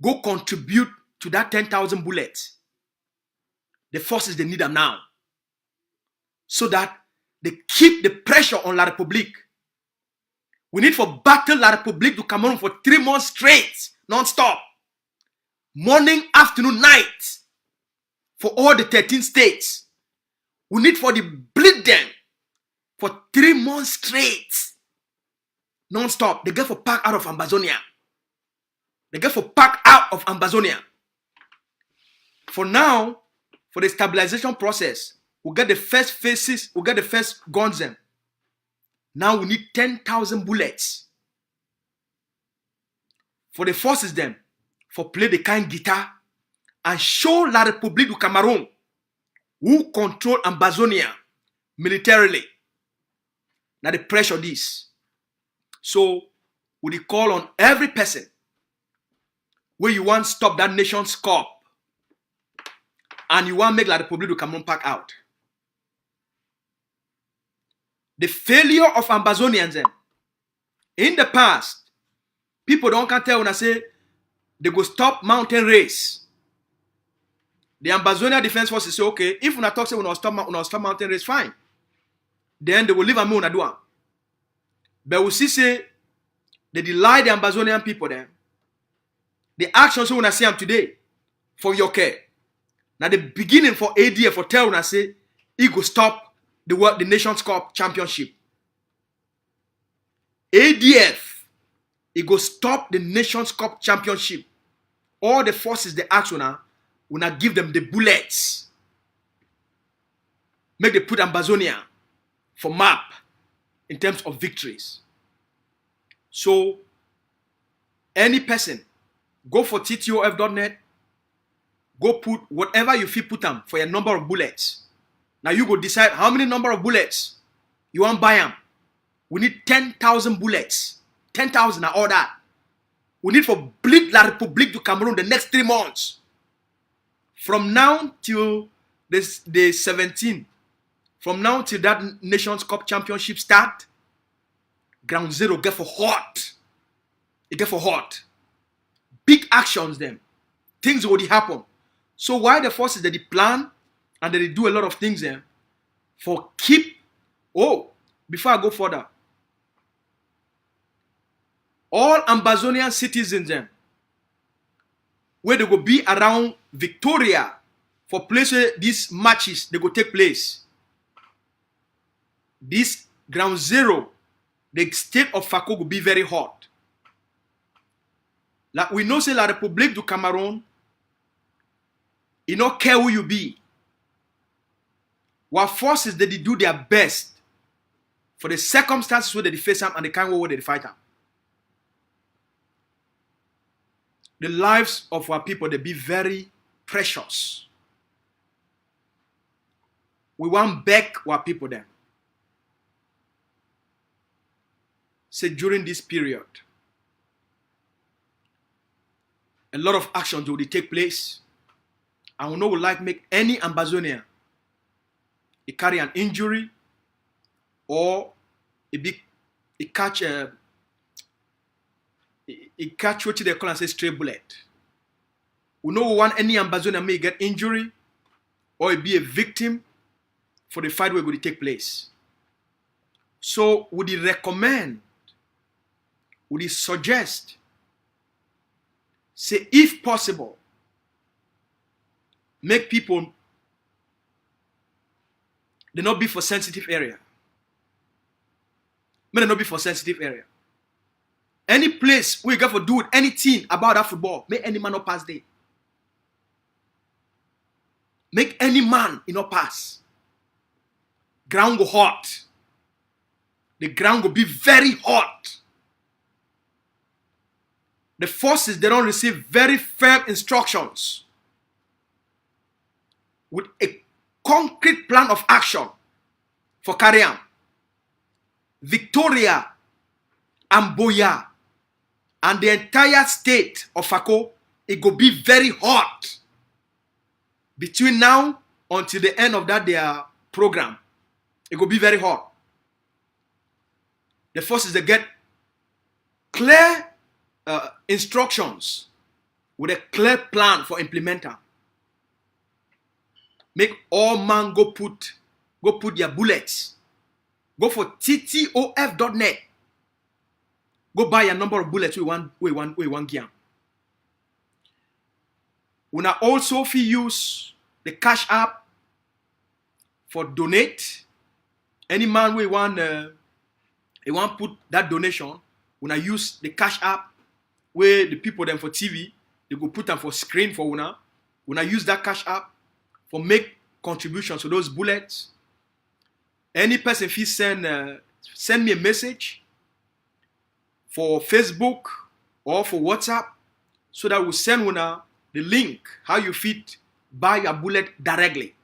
Go contribute to that 10,000 bullets. The forces they need them now. So that they keep the pressure on La République. We need for battle La République to come on for 3 months straight, non-stop. Morning, afternoon, night. For all the 13 states. We need for the bleed them for 3 months straight. Non-stop. They get for pack out of Ambazonia. They get for pack out of Ambazonia. For now, for the stabilization process, we'll get the first phases, we'll get the first guns them. Now we need 10,000 bullets. For the forces them, for play the kind guitar and show La République du Cameroon who control Ambazonia militarily. Now the pressure this. So we call on every person where you want to stop that nation's scope and you want to make La République du Cameroon pack out. The failure of Ambazonians them, in the past, people don't can tell when I say they go stop mountain race. The Ambazonia Defense Forces say, okay, if we talk say we not stop mountain race, fine. Then they will leave a moon do. But we see say they lie the Ambazonian people then. The actions we want to see them today for your care. Now the beginning for ADF for tell when I say he go stop the Nations Cup Championship. ADF, it go stop the Nations Cup Championship. All the forces they ask una give them the bullets. Make they put Ambazonia for map in terms of victories. So, any person, go for ttof.net, go put whatever you feel put them for a number of bullets. Now you go decide how many number of bullets you want to buy them. We need 10,000 bullets. 10,000 are all that. We need for bleed La République du Cameroon the next 3 months. From now till the 17th. From now till that Nations Cup Championship start. Ground zero get for hot. It get for hot. Big actions then. Things will happen. So why the forces that they plan and they do a lot of things then for keep. Oh, before I go further. All Ambazonian citizens then, where they go be around Victoria for places these matches they go take place. This ground zero, the state of Fako will be very hot. Like we know say La République du Cameroon, you don't care who you be. What forces they do their best for the circumstances where they face them and the kind of way they fight them. The lives of our people, they be very precious. We want back our people then. Say during this period, a lot of actions will take place. And we know we like make any Ambazonian he carry an injury or it be he catch what they call and say stray bullet. We know want any Ambazonia may get injury or be a victim for the fight where going to take place. So would he recommend, would he suggest, say if possible, make people they not be for sensitive area. May they not be for sensitive area. Any place where you got to do with anything about that football, make any man not pass there. Make any man not pass. Ground go hot. The ground will be very hot. The forces, they don't receive very firm instructions with a concrete plan of action for carry on. Victoria, Ambazonia, and the entire state of Fako, it will be very hot between now until the end of that their program. It will be very hot. The forces, they get clear instructions with a clear plan for implementer. Make all man go put their bullets. Go for ttof.net. Go buy a number of bullets we want gear. We also use the cash app for donate. Any man we want put that donation. We use the cash app where the people them for TV they go put them for screen for una. We use that cash app for make contributions to those bullets. Any person if send me a message for Facebook or for WhatsApp so that we'll send una the link how you fit buy your bullet directly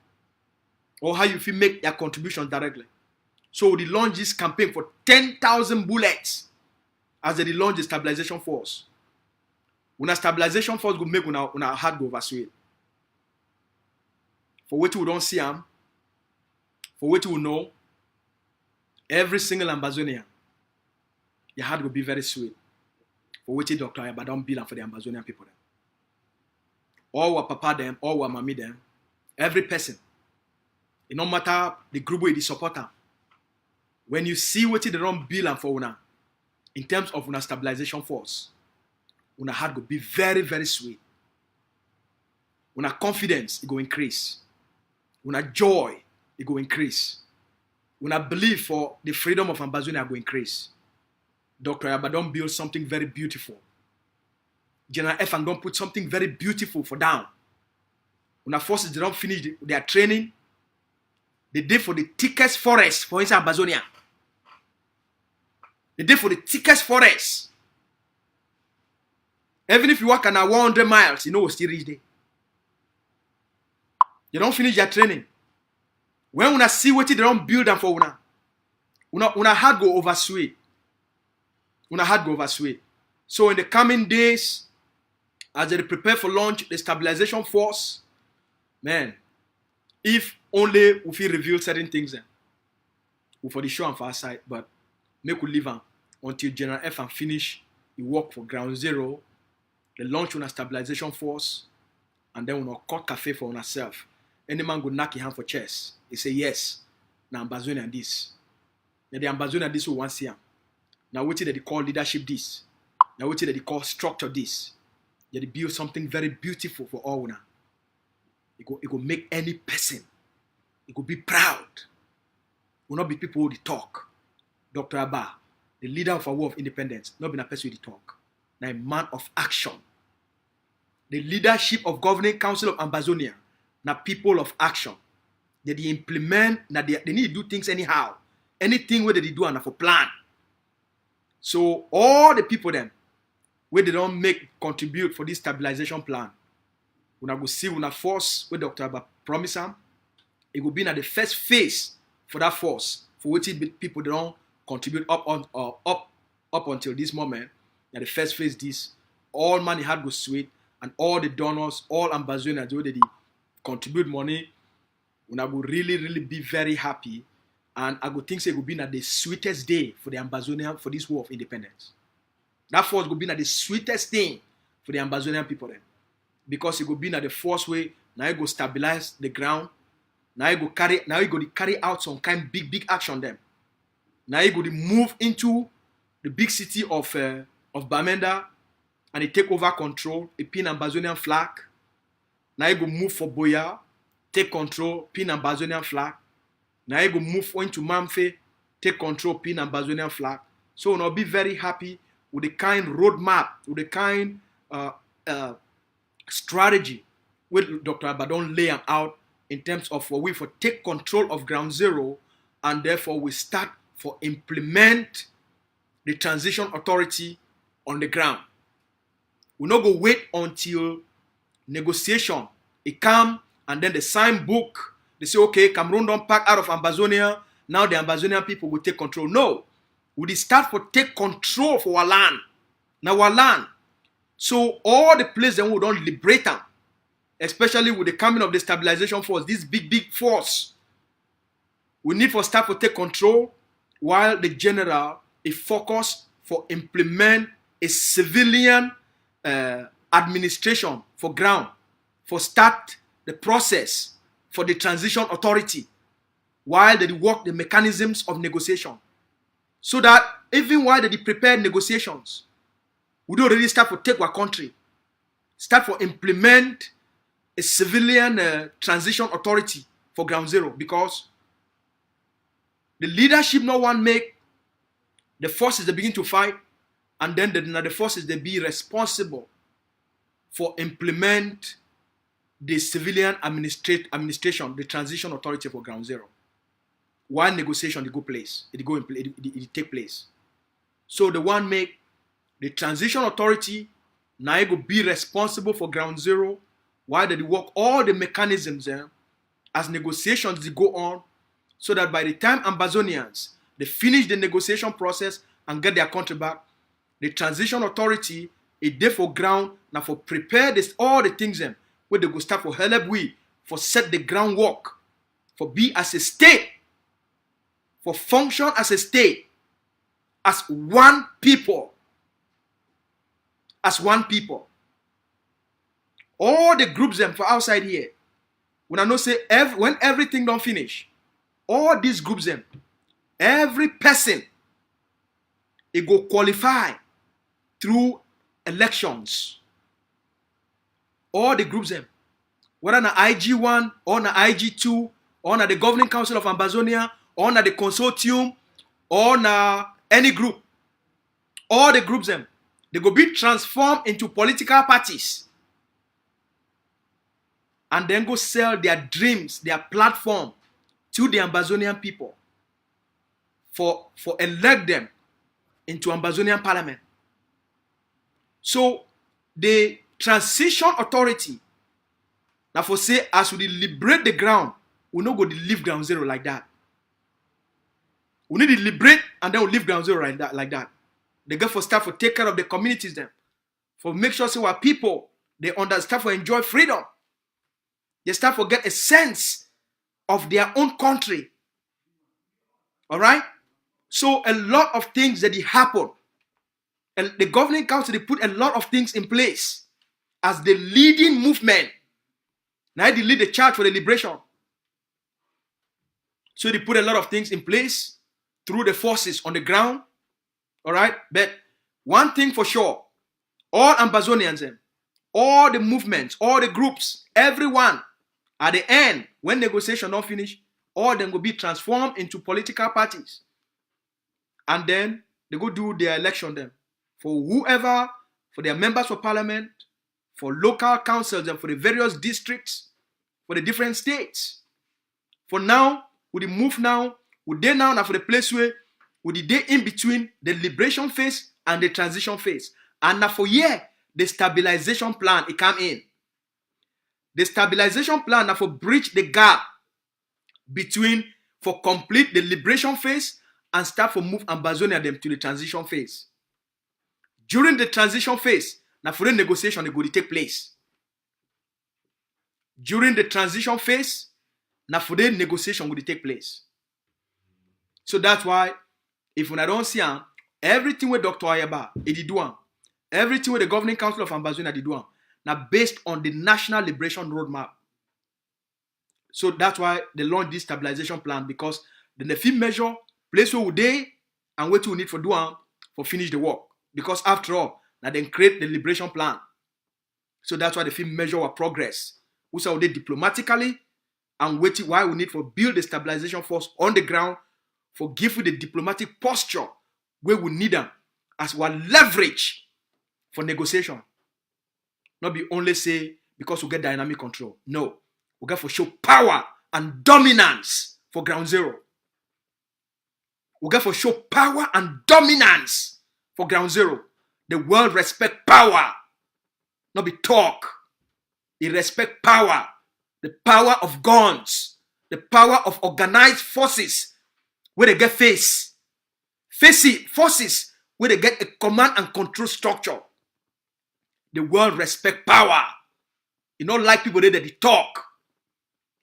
or how you fit make your contribution directly. So we launch this campaign for 10,000 bullets as they launch the stabilization force. Una stabilization force go make una heart go overswell. For what we don't see them, for what we know, every single Ambazonia, your heart will be very sweet. For what Dr. Ayaba don't bill for the Ambazonian people. All our papa them, all our mommy them, every person. It no matter the group where they support them. When you see what they don't bill for una, in terms of una stabilization force, una heart will be very, very sweet. Una confidence it will increase. Una joy it will increase. Una belief for the freedom of Ambazonia will increase. Dr. Ayaba don't build something very beautiful. General F and don't put something very beautiful for down. Una forces they don't finish their training. They did for the thickest forest for inside Ambazonia. They did for the thickest forest. Even if you walk on 100 miles, you know we'll still reach there. You don't finish your training. When una see what they don't build them for una heart go oversway. Una heart go oversway. So in the coming days, as they prepare for launch the stabilization force, man, if only we feel reveal certain things then, we for the show and for our side, but make we leave on until General F and finish the work for ground zero, the launch on a stabilization force, and then we'll cut cafe for ourselves. Any man go knock your hand for chest. He say yes. Now Ambazonia this. Now the Ambazonia this we want see him. Now what they call leadership this. Now what they call structure this. They build something very beautiful for all now. It go make any person. It go be proud. Will not be people who talk. Dr. Abba, the leader of our war of independence, not be a person who talk. Now a man of action. The leadership of governing council of Ambazonia, now people of action. They implement, now they need to do things anyhow. Anything where they do and for plan. So all the people them, where they don't contribute for this stabilization plan, when I go see when I force where Dr. Abba promise them, it will be at the first phase for that force, for which people don't contribute up until this moment. At the first phase, this all money had go sweet, and all the donors, all Ambazonians, where they contribute money, when I will really, really be very happy, And I go think say it will be na the sweetest day for the Ambazonia for this war of independence. That force will be na the sweetest thing for the Ambazonian people then. Because it will be na the force way, now it go stabilize the ground. Now it go carry out some kind of big action them. Now it go move into the big city of Bamenda and it take over control, a pin Ambazonian flag. Now it go move for Boya, take control, pin Ambazonian flag. Now it go move into Mamfe, take control, pin Ambazonian flag. So we'll be very happy with the kind roadmap, with the kind strategy with Dr. Abaddon laying out in terms of what we for take control of ground zero, and therefore we start for implement the transition authority on the ground. We not go wait until negotiation it come and then they sign book. They say, okay, Cameroon don't pack out of Ambazonia. Now the Ambazonian people will take control. No. We start for take control for our land. Now our land. So all the places that we don't liberate them, especially with the coming of the stabilization force, this big force, we need for staff to take control while the general is focused for implement a civilian administration for ground, for start the process for the transition authority while they work the mechanisms of negotiation. So that even while they prepare negotiations, we don't already start to take our country, start to implement a civilian transition authority for ground zero, because the leadership no one make the forces they begin to fight, and then the forces they be responsible for implement the civilian administration, the transition authority for ground zero. One negotiation it take place. So the one make the transition authority now it will be responsible for ground zero, while they work all the mechanisms as negotiations they go on, so that by the time Ambazonians they finish the negotiation process and get their country back, the transition authority is there for ground now for prepare this all the things where they go start for help we for set the groundwork for be as a state, for function as a state, as one people. As one people. All the groups for outside here, when I know say when everything don't finish, all these groups every person it go qualify through elections. All the groups whether na IG1 or na IG2 or na the governing council of Ambazonia or na the consortium or na any group, all the groups they go be transformed into political parties and then go sell their dreams, their platform to the Ambazonian people for elect them into Ambazonian parliament. So the transition authority now for say as we liberate the ground, we not go to leave ground zero like that. We need to liberate and then we leave ground zero like that. They go for start for take care of the communities for make sure so our people they understand for enjoy freedom. They start for get a sense of their own country. All right. So a lot of things that happen. And the governing council they put a lot of things in place as the leading movement. Now they lead the charge for the liberation. So they put a lot of things in place through the forces on the ground. All right, but one thing for sure, all Ambazonians, all the movements, all the groups, everyone, at the end, when negotiation not finish, all them will be transformed into political parties. And then they go do their election for whoever, for their members of parliament, for local councils and for the various districts, for the different states. For now, with the move now, with they now for the place where with the day in between the liberation phase and the transition phase. And now for year, the stabilization plan, it come in. The stabilization plan now for bridge the gap between, for complete the liberation phase and start for move Ambazonia them to the transition phase. During the transition phase, now for the negotiation, it will take place. During the transition phase, now for the negotiation will take place. So that's why, if when I don't see him, everything with Dr. Ayaba, he did do him. Everything with the Governing Council of Ambazonia did do him. Now based on the National Liberation Roadmap. So that's why they launched this stabilization plan, because then the fee measure place where they and what we need for doing for finish the work. Because after all, now then create the liberation plan. So that's why the fee measure our progress. We say they diplomatically and wait why we need for build the stabilization force on the ground, for give you the diplomatic posture where we need them as one leverage for negotiation. Not be only say because we get dynamic control. No. We got for show power and dominance for ground zero. We got for show power and dominance for ground zero. The world respect power, not be talk. It respect power, the power of guns, the power of organized forces where they get forces where they get a command and control structure. The world respect power. You don't like people that they talk.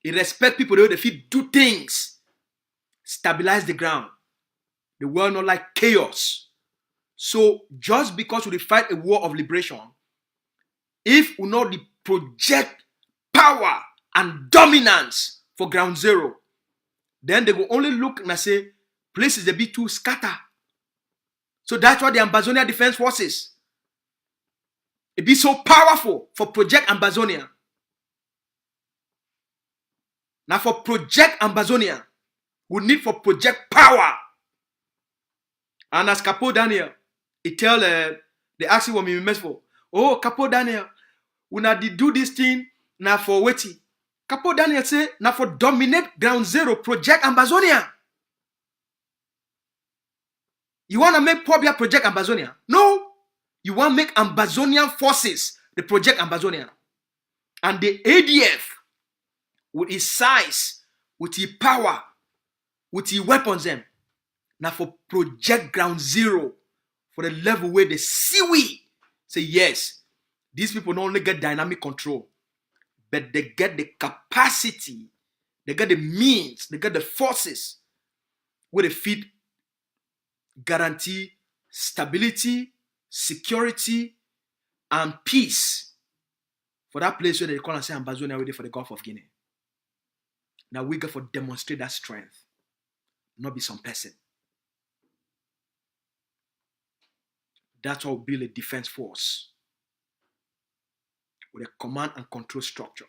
It respect people that they feel do things, stabilize the ground. The world not like chaos. So just because we fight a war of liberation, if we not project power and dominance for ground zero, then they will only look and say places they be too scatter. So that's why the Ambazonia Defense Forces, it be so powerful for Project Ambazonia. Now for Project Ambazonia, we need for project power. And as Capo Daniel, he tell they ask him what me mess for. Oh, Capo Daniel, we not do this thing now for waiting. Capo Daniel say now for dominate ground zero Project Ambazonia. You want to make Pobia Project Ambazonia? No. You want to make Ambazonian forces the Project Ambazonia. And the ADF, with its size, with its power, with its weapons, them, now for Project Ground Zero, for the level where the seaweed say, yes, these people not only get dynamic control, but they get the capacity, they get the means, they get the forces where they feed guarantee stability, security, and peace for that place where they call and say Ambazonia ready for the Gulf of Guinea. Now we got to demonstrate that strength, not be some person. That's how we build a defense force with a command and control structure.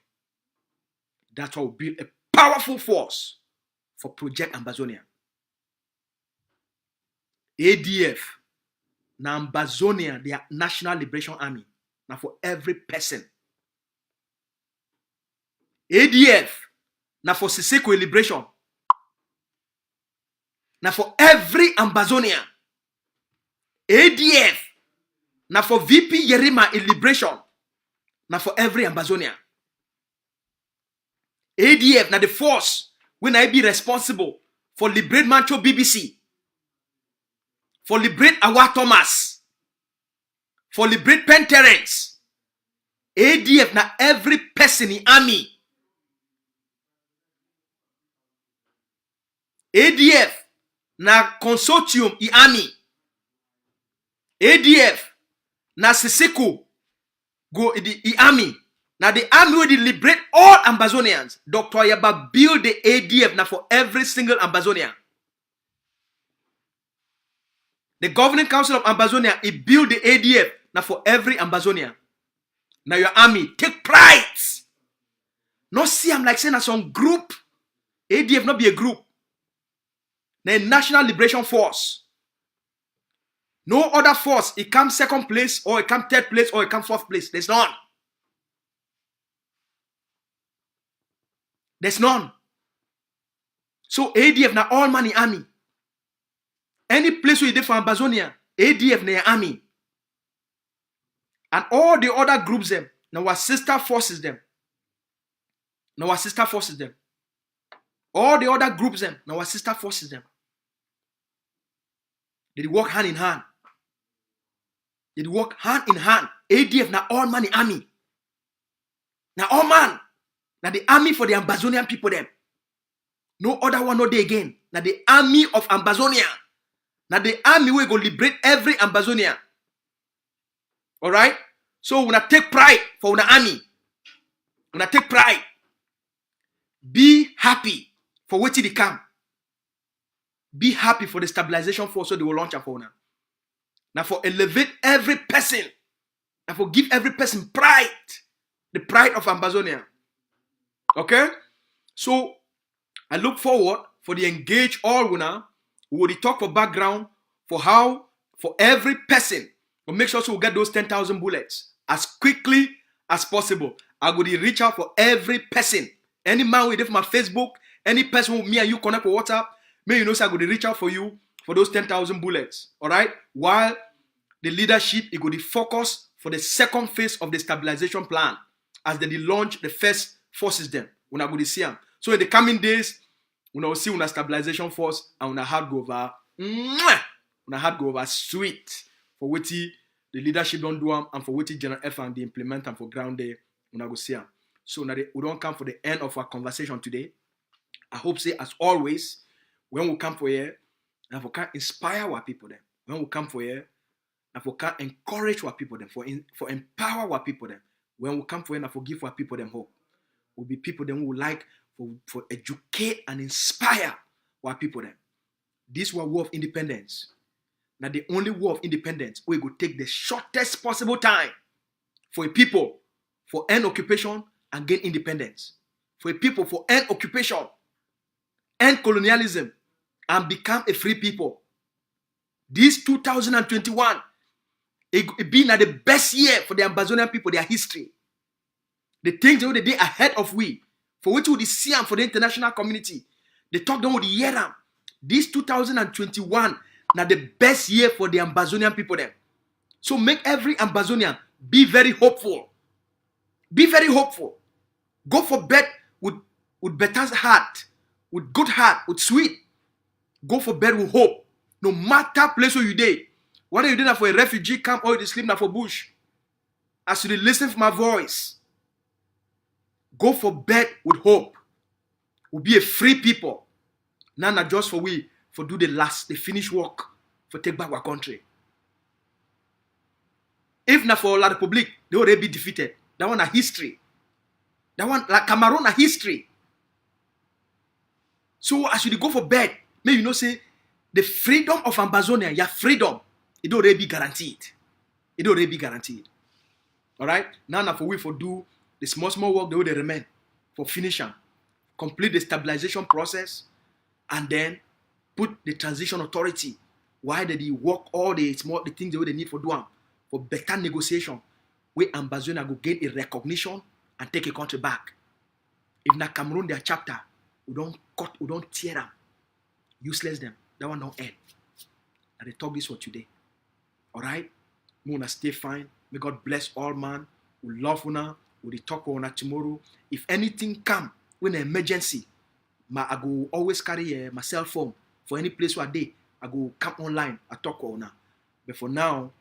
That's how we build a powerful force for Project Ambazonia. ADF, now Ambazonia, their National Liberation Army, now for every person. ADF, now for Siseko Liberation, now for every Ambazonia. ADF, now for VP Yerima in Liberation, now for every Ambazonia. ADF, now the force, when I be responsible for liberate Mancho BBC, for liberate Awa Thomas, for liberate Penterence. ADF na every person in army. ADF na consortium in army. ADF na Siseko go in the army. Now the army will liberate all Ambazonians. Dr. Ayaba build the ADF now for every single Ambazonian. The Governing Council of Ambazonia, it build the ADF now for every Ambazonian. Now your army, take pride. Not see I'm like saying as some group. ADF not be a group. Now a National Liberation Force. No other force, it comes second place, or it comes third place, or it comes fourth place. There's none. There's none. So ADF now all money army. Any place where you did for Ambazonia, ADF na army. And all the other groups them, now our sister forces them. Now our sister forces them. All the other groups them, now our sister forces them. They work hand in hand. They work hand in hand. ADF na all money army. Now all man. Now the army for the Ambazonian people them. No other one no dey again. Now the army of Ambazonia. Now the army will go liberate every Ambazonia. Alright? So when I take pride for una army. When I take pride. Be happy for what they come. Be happy for the stabilization force so they will launch for una. Now for elevate every person. And for give every person pride. The pride of Ambazonia. Okay? So I look forward for the engage all una. We will talk for background for how for every person to make sure so we get those 10,000 bullets as quickly as possible. I will reach out for every person. Any man with it from my Facebook, any person with me and you connect for WhatsApp, may you know so I will reach out for you for those 10,000 bullets. Alright? While the leadership is going to focus for the second phase of the stabilization plan as they launch the first forces them. When I go to see them. So in the coming days, we will see una stabilization force and una hard go over. Una hard go over sweet for what the leadership don't do them and for what General F and the implement and for ground there. Una go see them. So now we don't come for the end of our conversation today. I hope say as always, when we come for here, and we can inspire our people then. When we come for here, and we can encourage our people then, for empower our people then. When we come for here, and forgive our people them hope. Will be people then who like for educate and inspire our people then. This was war of independence. Now the only war of independence we go take the shortest possible time for a people for end occupation and gain independence. For a people for end occupation, end colonialism, and become a free people. This 2021, it been the best year for the Ambazonian people, their history. The things they did ahead of we, for which we see them for the international community. They talk them with the year them. This 2021, now the best year for the Ambazonian people them. So make every Ambazonian be very hopeful. Be very hopeful. Go for bed with better heart, with good heart, with sweet. Go for bed with hope. No matter place where you dey. Whether you dey for a refugee camp or you sleep now for bush. As you listen to my voice, go for bed with hope. We'll be a free people. Now not just for we, for do the finish work, for take back our country. If not for La Republique, they already be defeated. That one a history. That one, like Cameroon, a history. So as you go for bed, may you know say, the freedom of Ambazonia, your freedom, it already be guaranteed. It already be guaranteed. Alright? Now for we for do the small work, they will remain. For finish them. Complete the stabilization process. And then put the transition authority. Why did he work all the things they need for doing? For better negotiation. Where Ambazonia go gain a recognition and take a country back. If na Cameroon their chapter, we don't tear them. Useless them. That one don't end. And they talk this for today. Alright? We wanna stay fine. May God bless all man. We love una. We talk una tomorrow. If anything come when an emergency, I go always carry my cell phone for any place where I go come online. I talk una. But for now,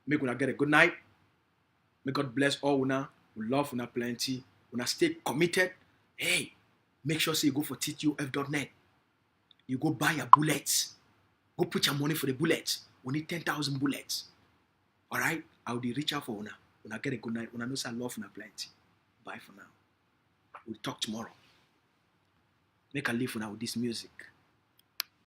make una get a good night. May God bless all una. We love una plenty. Una stay committed. Hey, make sure say you go for TTUF.net. You go buy your bullets. Go put your money for the bullets. We need 10,000 bullets. Alright? I will reach out for una. Una get a good night. Una know say I love una plenty. Bye for now. We'll talk tomorrow. Make a leave una with this music.